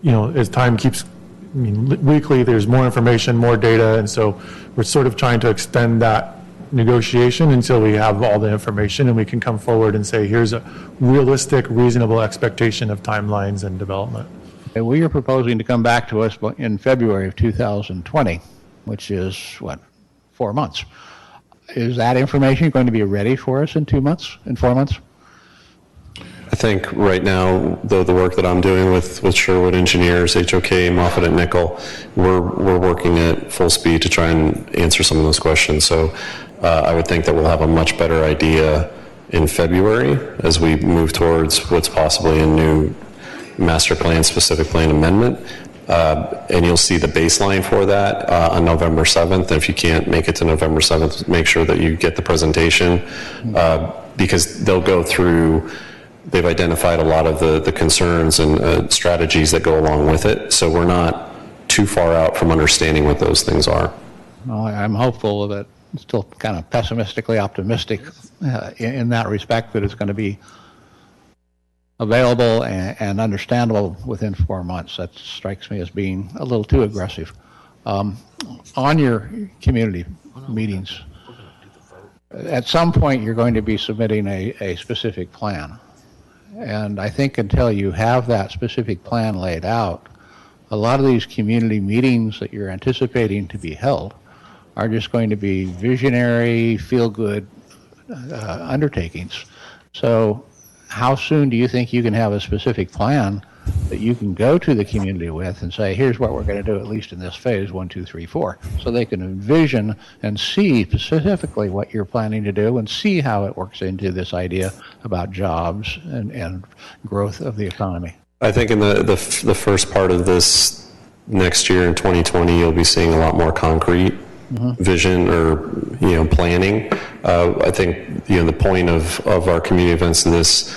As time keeps, weekly there's more information, more data, and so we're sort of trying to extend that negotiation until we have all the information and we can come forward and say, here's a realistic, reasonable expectation of timelines and development. And we are proposing to come back to us in February of 2020, which is, 4 months. Is that information going to be ready for us in 4 months? I think right now, the work that I'm doing with Sherwood Engineers, HOK, Moffitt and Nickel, we're working at full speed to try and answer some of those questions. So I would think that we'll have a much better idea in February as we move towards what's possibly a new master plan, specific plan amendment. And you'll see the baseline for that on November 7th. And if you can't make it to November 7th, make sure that you get the presentation because they'll go through. They've identified a lot of the concerns and strategies that go along with it. So we're not too far out from understanding what those things are. Well, I'm hopeful that, still kind of pessimistically optimistic in that respect, that it's going to be available and understandable within 4 months. That strikes me as being a little too aggressive. On your community meetings, at some point you're going to be submitting a specific plan. And I think until you have that specific plan laid out, a lot of these community meetings that you're anticipating to be held are just going to be visionary, feel-good undertakings. So how soon do you think you can have a specific plan that you can go to the community with and say, here's what we're going to do, at least in this phase 1, 2, 3, 4, so they can envision and see specifically what you're planning to do and see how it works into this idea about jobs and growth of the economy? I think in the first part of this next year in 2020, you'll be seeing a lot more concrete vision or planning. I think the point of our community events in this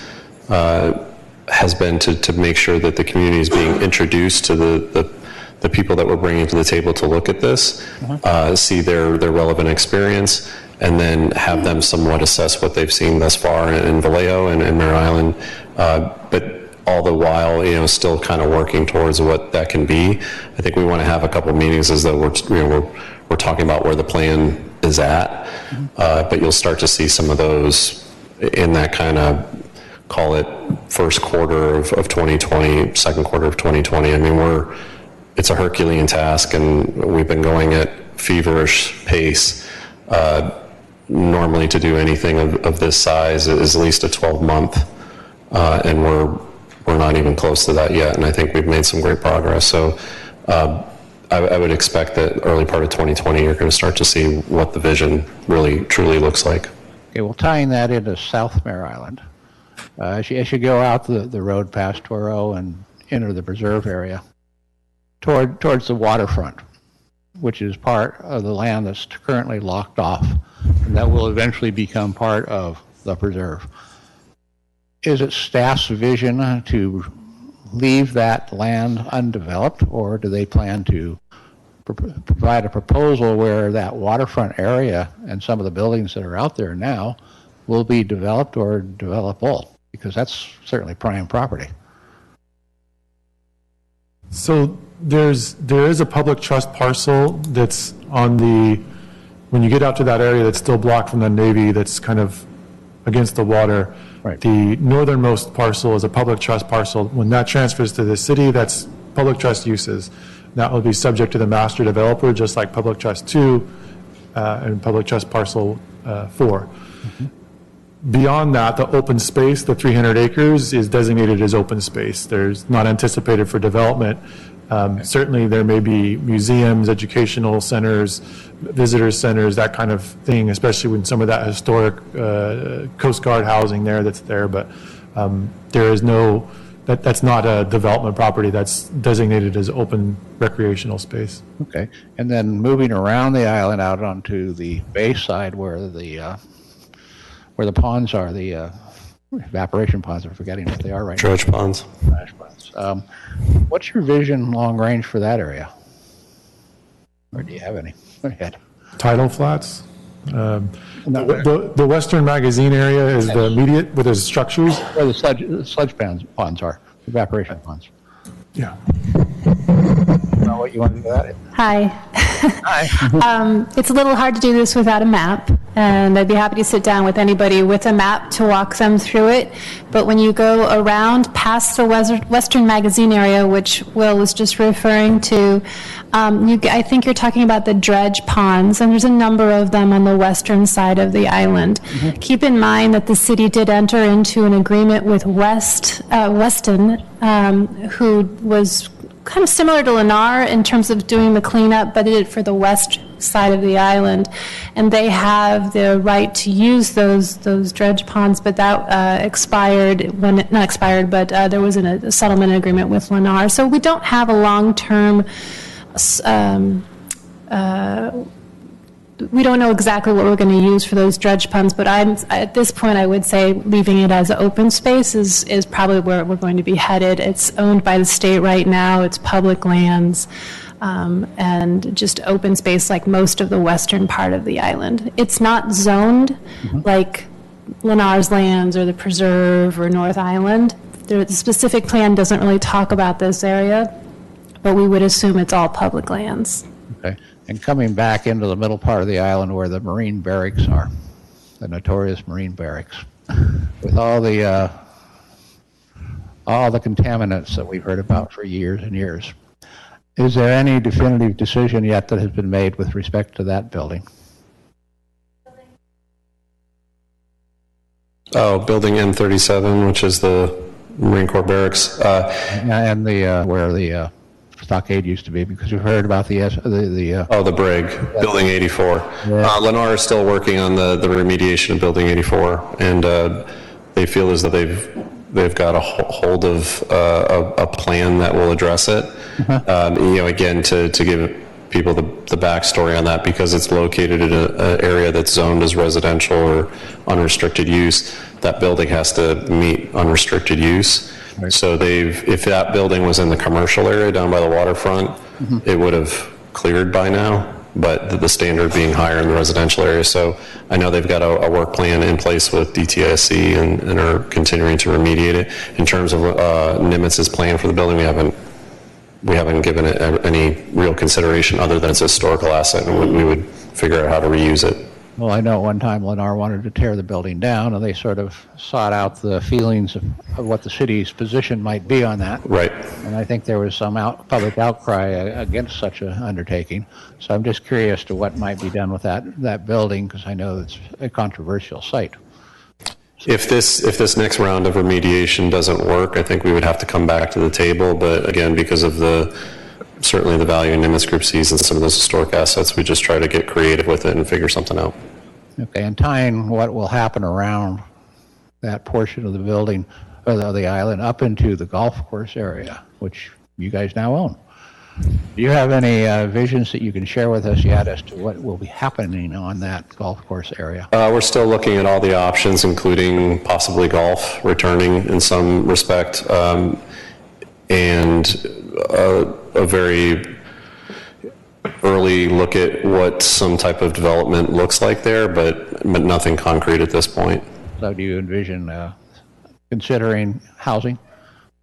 has been to make sure that the community is being introduced to the people that we're bringing to the table to look at this, see their relevant experience, and then have them somewhat assess what they've seen thus far in Vallejo and Mare Island. But all the while, still kind of working towards what that can be. I think we want to have a couple meetings as though we're talking about where the plan is at, but you'll start to see some of those in that kind of, call it first quarter of 2020, second quarter of 2020. I mean, it's a Herculean task, and we've been going at feverish pace. Normally to do anything of this size is at least a 12-month, and we're not even close to that yet, and I think we've made some great progress. So I would expect that early part of 2020, you're going to start to see what the vision really, truly looks like. Okay, well, tying that into South Mare Island, as you go out the road past Toro and enter the preserve area, towards the waterfront, which is part of the land that's currently locked off, and that will eventually become part of the preserve. Is it staff's vision to leave that land undeveloped, or do they plan to provide a proposal where that waterfront area and some of the buildings that are out there now will be developed or developable? Because that's certainly prime property. So there is a public trust parcel that's when you get out to that area that's still blocked from the Navy, that's kind of against the water. Right. The northernmost parcel is a public trust parcel. When that transfers to the city, that's public trust uses. That will be subject to the master developer, just like public trust 2 and public trust parcel 4. Beyond that, the open space, the 300 acres, is designated as open space. There's not anticipated for development. Certainly there may be museums, educational centers, visitor centers, that kind of thing, especially when some of that historic Coast Guard housing that's there. But there is that's not a development property. That's designated as open recreational space. Okay. And then moving around the island out onto the bay side where the ponds are, the evaporation ponds, I'm forgetting what they are right now. Dredge ponds. Dredge ponds. What's your vision long range for that area? Or do you have any? Go ahead. Tidal flats. The Western Magazine area is the immediate, where there's structures. Where the sludge ponds are, evaporation ponds. Yeah. You know what you want to do that? Hi. Hi. It's a little hard to do this without a map, and I'd be happy to sit down with anybody with a map to walk them through it. But when you go around past the Western Magazine area, which Will was just referring to, I think you're talking about the dredge ponds, and there's a number of them on the western side of the island. Mm-hmm. Keep in mind that the city did enter into an agreement with Weston, who was kind of similar to Lennar in terms of doing the cleanup, but did it for the west side of the island, and they have the right to use those dredge ponds, but that expired when not expired, but there was a settlement agreement with Lennar. So we don't have a long-term. We don't know exactly what we're going to use for those dredge ponds, but at this point I would say leaving it as open space is probably where we're going to be headed. It's owned by the state right now. It's public lands. And just open space like most of the western part of the island. It's not zoned like Lennar's lands or the preserve or North Island. The specific plan doesn't really talk about this area, but we would assume it's all public lands. Okay. And coming back into the middle part of the island where the Marine barracks are, the notorious Marine barracks, with all the contaminants that we've heard about for years and years. Is there any definitive decision yet that has been made with respect to that building? Oh, building M37, which is the Marine Corps barracks. And the where the stockade used to be, because we've heard about the brig, building 84. Yeah. Lennar is still working on the remediation of building 84, and they feel as though they've got a hold of a plan that will address it. Again, to give people the backstory on that, because it's located in an area that's zoned as residential or unrestricted use, that building has to meet unrestricted use. Right. So if that building was in the commercial area down by the waterfront, it would have cleared by now, but the standard being higher in the residential area. So I know they've got a work plan in place with DTSC and are continuing to remediate it. In terms of Nimitz's plan for the building, we haven't given it any real consideration other than it's a historical asset, and we would figure out how to reuse it. Well, I know at one time Lennar wanted to tear the building down, and they sort of sought out the feelings of what the city's position might be on that. Right. And I think there was some public outcry against such an undertaking. So I'm just curious to what might be done with that building, because I know it's a controversial site. If this next round of remediation doesn't work, I think we would have to come back to the table. But again, because of certainly the value Nimitz Group sees in some of those historic assets, we just try to get creative with it and figure something out. Okay, and tying what will happen around that portion of the building, or the island, up into the golf course area, which you guys now own. Do you have any visions that you can share with us yet as to what will be happening on that golf course area? We're still looking at all the options, including possibly golf returning in some respect, and a very early look at what some type of development looks like there, but nothing concrete at this point. So do you envision considering housing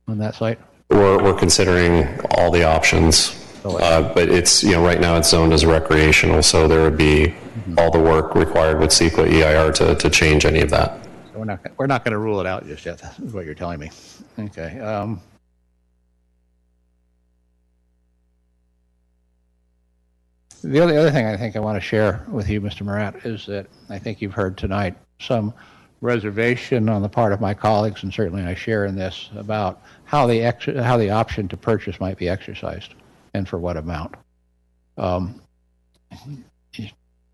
on that site? We're considering all the options, but it's right now it's zoned as recreational, so there would be all the work required with CEQA EIR to change any of that. So we're not going to rule it out just yet. That's what you're telling me. Okay. The other thing I think I want to share with you, Mr. Murat, is that I think you've heard tonight some reservation on the part of my colleagues, and certainly I share in this, about how the option to purchase might be exercised and for what amount.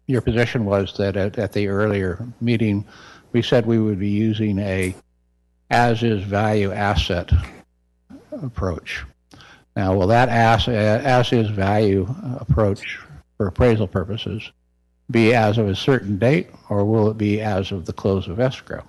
Your position was that at the earlier meeting, we said we would be using a as-is value asset approach. Now, will that as-is value approach for appraisal purposes be as of a certain date, or will it be as of the close of escrow?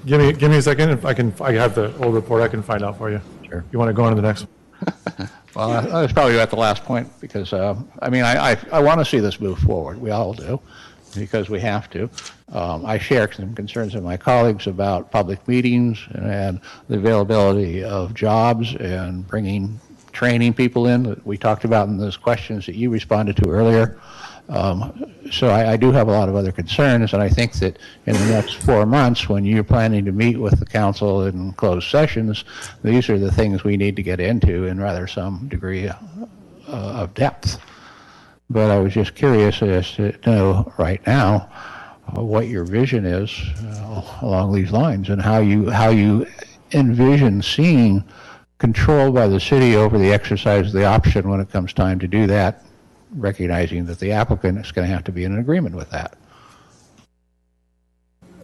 Give me a second. If I have the old report, I can find out for you. Sure. You want to go on to the next one? Well, I was probably at the last point because, I want to see this move forward. We all do. because we have to. I share some concerns of my colleagues about public meetings and the availability of jobs and training people in that we talked about in those questions that you responded to earlier. So I do have a lot of other concerns, and I think that in the next 4 months, when you're planning to meet with the council in closed sessions, these are the things we need to get into in rather some degree of depth. But I was just curious as to know right now what your vision is along these lines, and how you envision seeing control by the city over the exercise of the option when it comes time to do that, recognizing that the applicant is going to have to be in agreement with that.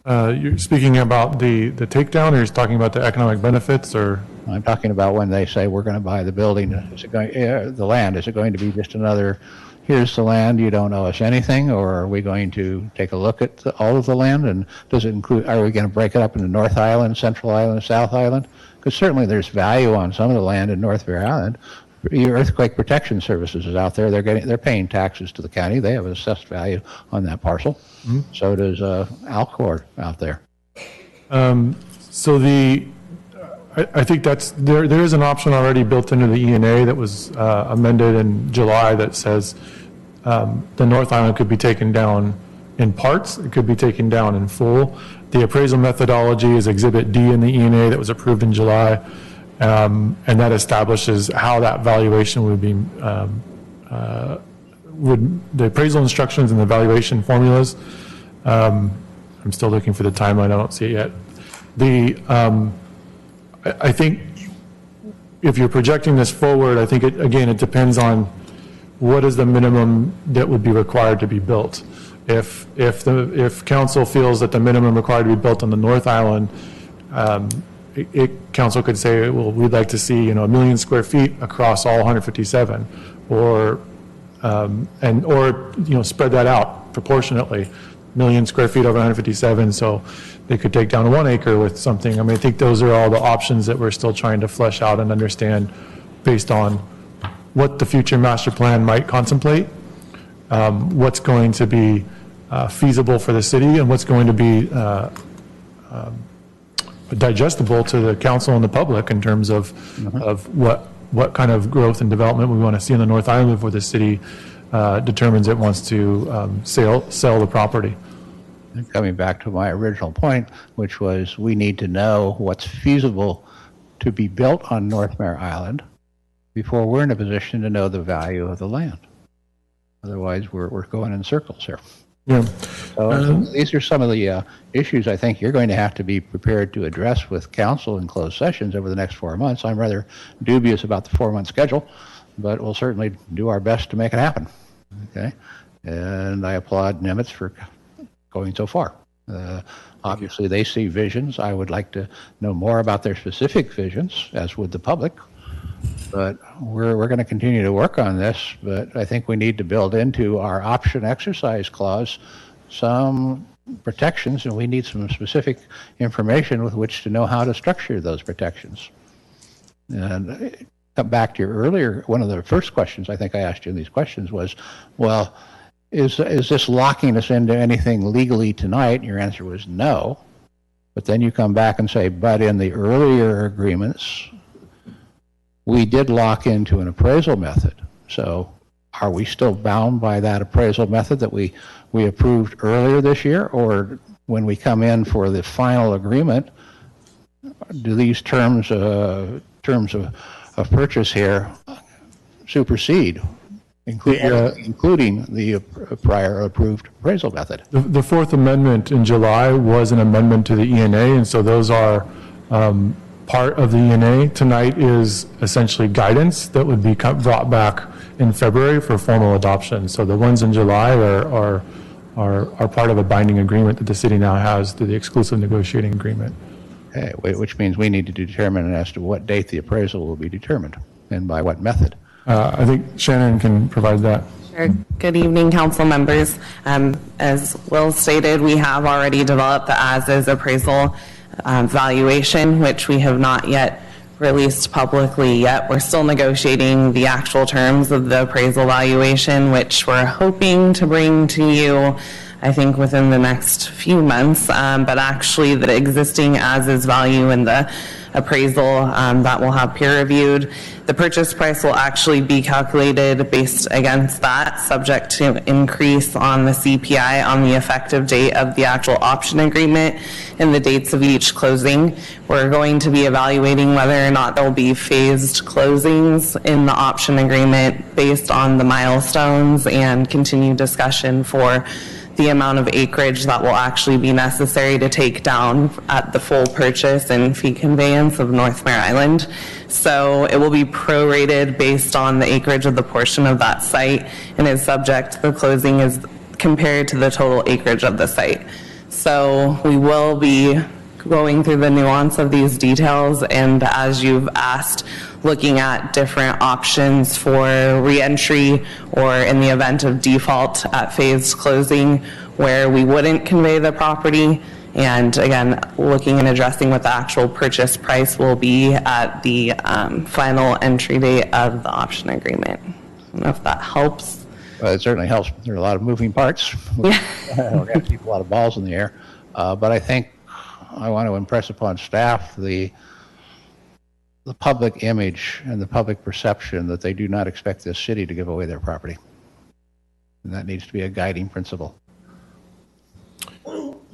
You're speaking about the takedown, or you're talking about the economic benefits, or? I'm talking about when they say we're going to buy the building, the land. Is it going to be just another, here's the land, you don't owe us anything, or are we going to take a look at all of the land? And does it include, are we going to break it up into North Island, Central Island, South Island? Because certainly there's value on some of the land in North Bear Island. Your earthquake protection services is out there. They're paying taxes to the county. They have an assessed value on that parcel. Mm-hmm. So does Alcor out there. I think there is an option already built into the ENA that was amended in July that says the North Island could be taken down in parts. It could be taken down in full. The appraisal methodology is Exhibit D in the ENA that was approved in July. And that establishes how that valuation would be, the appraisal instructions and the valuation formulas. I'm still looking for the timeline. I don't see it yet. I think if you're projecting this forward, I think it depends on what is the minimum that would be required to be built. If council feels that the minimum required to be built on the North Island, council could say, well, we'd like to see 1 million square feet across all 157, or spread that out proportionately, 1 million square feet over 157. So they could take down 1 acre with something. I mean, I think those are all the options that we're still trying to flesh out and understand based on what the future master plan might contemplate, what's going to be feasible for the city, and what's going to be digestible to the council and the public in terms of what kind of growth and development we want to see in the North Island before the city determines it wants to sell the property. Coming back to my original point, which was we need to know what's feasible to be built on North Mare Island before we're in a position to know the value of the land. Otherwise, we're going in circles here. Yeah. So these are some of the issues I think you're going to have to be prepared to address with council in closed sessions over the next 4 months. I'm rather dubious about the 4-month schedule, but we'll certainly do our best to make it happen. Okay. And I applaud Nimitz for going so far. Obviously, they see visions. I would like to know more about their specific visions, as would the public. But we're going to continue to work on this, but I think we need to build into our option exercise clause some protections, and we need some specific information with which to know how to structure those protections. And come back to your earlier, one of the first questions I think I asked you in these questions was, well, is this locking us into anything legally tonight? And your answer was no. But then you come back and say, but in the earlier agreements, we did lock into an appraisal method. So are we still bound by that appraisal method that we approved earlier this year? Or when we come in for the final agreement, do these terms of purchase here supersede, including the prior approved appraisal method? The Fourth Amendment in July was an amendment to the ENA, and so those are part of the ENA. Tonight is essentially guidance that would be brought back in February for formal adoption. So the ones in July are part of a binding agreement that the city now has through the exclusive negotiating agreement. Okay, which means we need to determine as to what date the appraisal will be determined and by what method. I think Shannon can provide that. Sure. Good evening, council members. As Will stated, we have already developed the as-is appraisal valuation, which we have not yet released publicly yet. We're still negotiating the actual terms of the appraisal valuation, which we're hoping to bring to you I think within the next few months, but actually the existing as-is value and the appraisal that we'll have peer reviewed. The purchase price will actually be calculated based against that, subject to increase on the CPI on the effective date of the actual option agreement and the dates of each closing. We're going to be evaluating whether or not there will be phased closings in the option agreement based on the milestones and continued discussion for the amount of acreage that will actually be necessary to take down at the full purchase and fee conveyance of North Mare Island. So it will be prorated based on the acreage of the portion of that site and is subject to the closing is compared to the total acreage of the site. So we will be going through the nuance of these details, and as you've asked, looking at different options for reentry or in the event of default at phased closing where we wouldn't convey the property, and again looking and addressing what the actual purchase price will be at the final entry date of the option agreement. I don't know if that helps. Well, it certainly helps. There are a lot of moving parts. We're going to keep a lot of balls in the air. But I think I want to impress upon staff the public image and the public perception that they do not expect this city to give away their property. And that needs to be a guiding principle.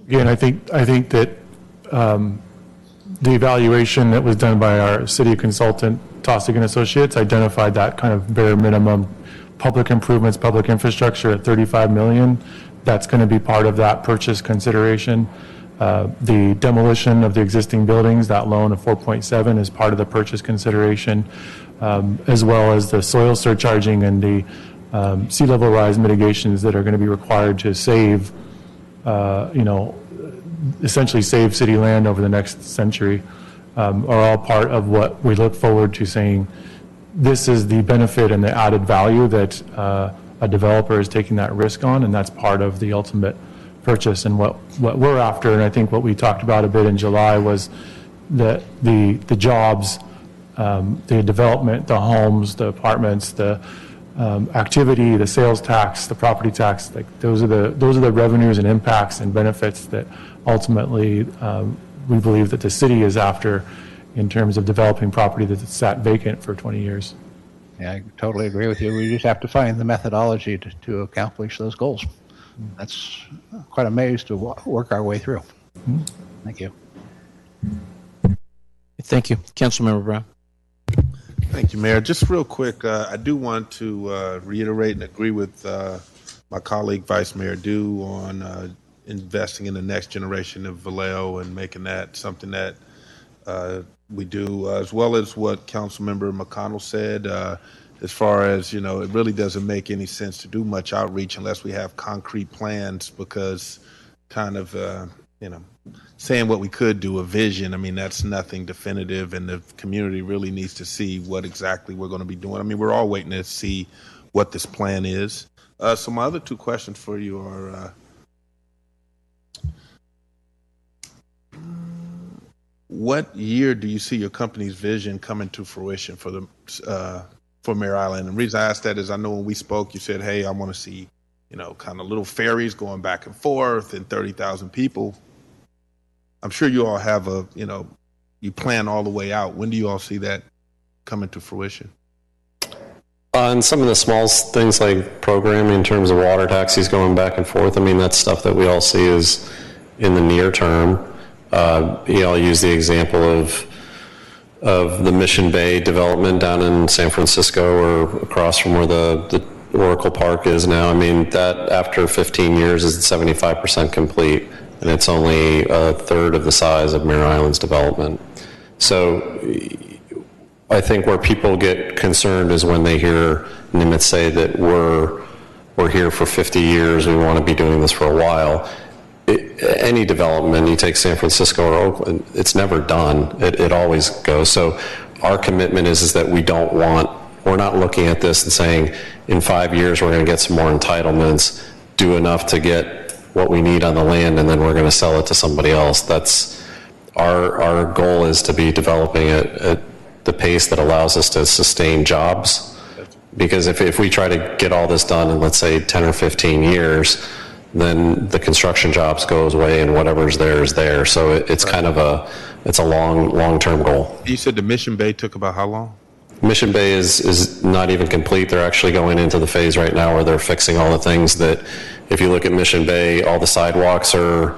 Again, I think that the evaluation that was done by our city consultant, Tossig and Associates, identified that kind of bare minimum public improvements, public infrastructure at $35 million. That's going to be part of that purchase consideration. The demolition of the existing buildings, that loan of 4.7 is part of the purchase consideration, as well as the soil surcharging and the sea level rise mitigations that are going to be required to save, essentially save city land over the next century, are all part of what we look forward to saying, this is the benefit and the added value that a developer is taking that risk on, and that's part of the ultimate purchase. And what we're after, and I think what we talked about a bit in July, was the jobs, the development, the homes, the apartments, the activity, the sales tax, the property tax. Like those are the revenues and impacts and benefits that ultimately we believe that the city is after in terms of developing property that's sat vacant for 20 years. Yeah, I totally agree with you. We just have to find the methodology to accomplish those goals. That's quite a maze to work our way through. Thank you. Thank you. Councilmember Brown. Thank you, Mayor. Just real quick, I do want to reiterate and agree with my colleague, Vice Mayor Dew, on investing in the next generation of Vallejo and making that something that we do, as well as what Councilmember McConnell said, as far as, it really doesn't make any sense to do much outreach unless we have concrete plans, because kind of, saying what we could do, a vision, that's nothing definitive, and the community really needs to see what exactly we're going to be doing. We're all waiting to see what this plan is. So my other two questions for you are, what year do you see your company's vision coming to fruition for Mare Island? And the reason I asked that is I know when we spoke, you said, hey, I want to see, kind of little ferries going back and forth and 30,000 people. I'm sure you all have you plan all the way out. When do you all see that coming to fruition? And some of the small things like programming in terms of water taxis going back and forth, that's stuff that we all see is in the near term. I'll use the example of the Mission Bay development down in San Francisco, or across from where the Oracle Park is now. That after 15 years is 75% complete, and it's only a third of the size of Mare Island's development. So I think where people get concerned is when they hear Nimitz say that we're here for 50 years, we want to be doing this for a while. Any development, you take San Francisco or Oakland, it's never done. It always goes. So our commitment is that we're not looking at this and saying in 5 years we're going to get some more entitlements, do enough to get what we need on the land, and then we're going to sell it to somebody else. That's our goal, is to be developing at the pace that allows us to sustain jobs. Because if we try to get all this done in, let's say, 10 or 15 years, then the construction jobs goes away and whatever's there is there. So it's kind of it's a long-term goal. You said the Mission Bay took about how long? Mission Bay is not even complete. They're actually going into the phase right now where they're fixing all the things that, if you look at Mission Bay, all the sidewalks are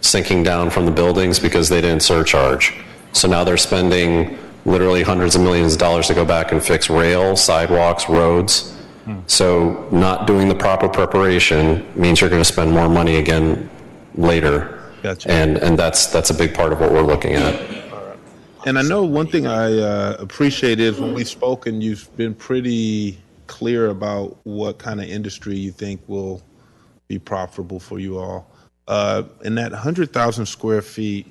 sinking down from the buildings because they didn't surcharge. So now they're spending literally hundreds of millions of dollars to go back and fix rail, sidewalks, roads. So not doing the proper preparation means you're going to spend more money again later. Gotcha. And that's a big part of what we're looking at. And I know one thing I appreciate is when we've spoken, you've been pretty clear about what kind of industry you think will be profitable for you all. In that 100,000 square feet,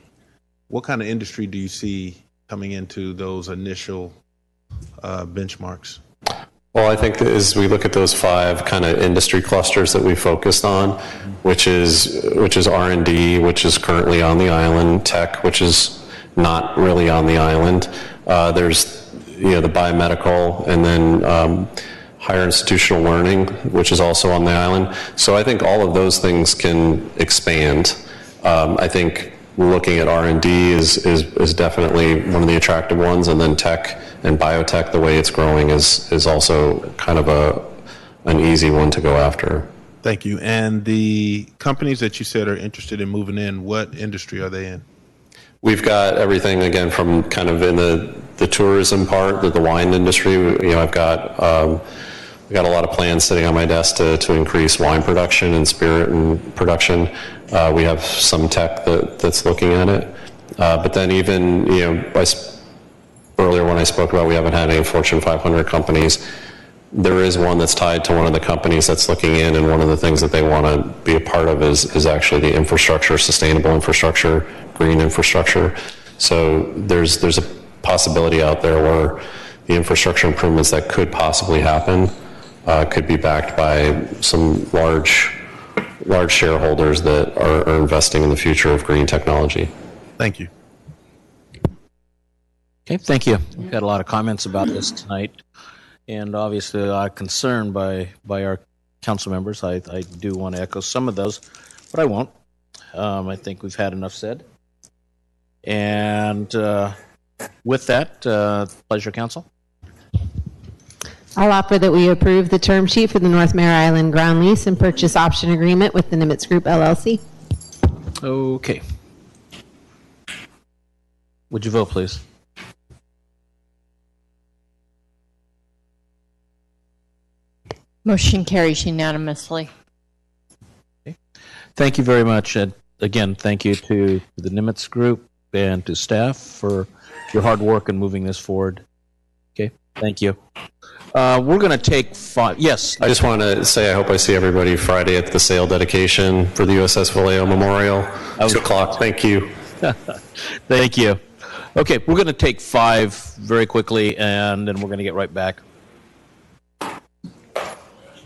what kind of industry do you see coming into those initial benchmarks? Well, I think as we look at those 5 kind of industry clusters that we focused on, which is R&D, which is currently on the island, tech, which is not really on the island. There's the biomedical, and then higher institutional learning, which is also on the island. So I think all of those things can expand. I think looking at R&D is definitely one of the attractive ones, and then tech and biotech, the way it's growing, is also kind of an easy one to go after. Thank you. And the companies that you said are interested in moving in, what industry are they in? We've got everything, again, from kind of in the tourism part, the wine industry. I've got a lot of plans sitting on my desk to increase wine production and spirit and production. We have some tech that's looking at it. But then even, earlier when I spoke about we haven't had any Fortune 500 companies, there is one that's tied to one of the companies that's looking in, and one of the things that they want to be a part of is actually the infrastructure, sustainable infrastructure, green infrastructure. So there's a possibility out there where the infrastructure improvements that could possibly happen could be backed by some large shareholders that are investing in the future of green technology. Thank you. Okay, thank you. We've had a lot of comments about this tonight, and obviously a lot of concern by our council members. I do want to echo some of those, but I won't. I think we've had enough said. And with that, pleasure, council. I'll offer that we approve the term sheet for the North Mare Island ground lease and purchase option agreement with the Nimitz Group, LLC. Okay. Would you vote, please? Motion carries unanimously. Okay. Thank you very much. And again, thank you to the Nimitz Group and to staff for your hard work in moving this forward. Okay, thank you. We're going to take 5. Yes. I just want to say I hope I see everybody Friday at the sail dedication for the USS Vallejo Memorial. 2 o'clock. Thank you. Thank you. Okay, we're going to take 5 very quickly, and then we're going to get right back.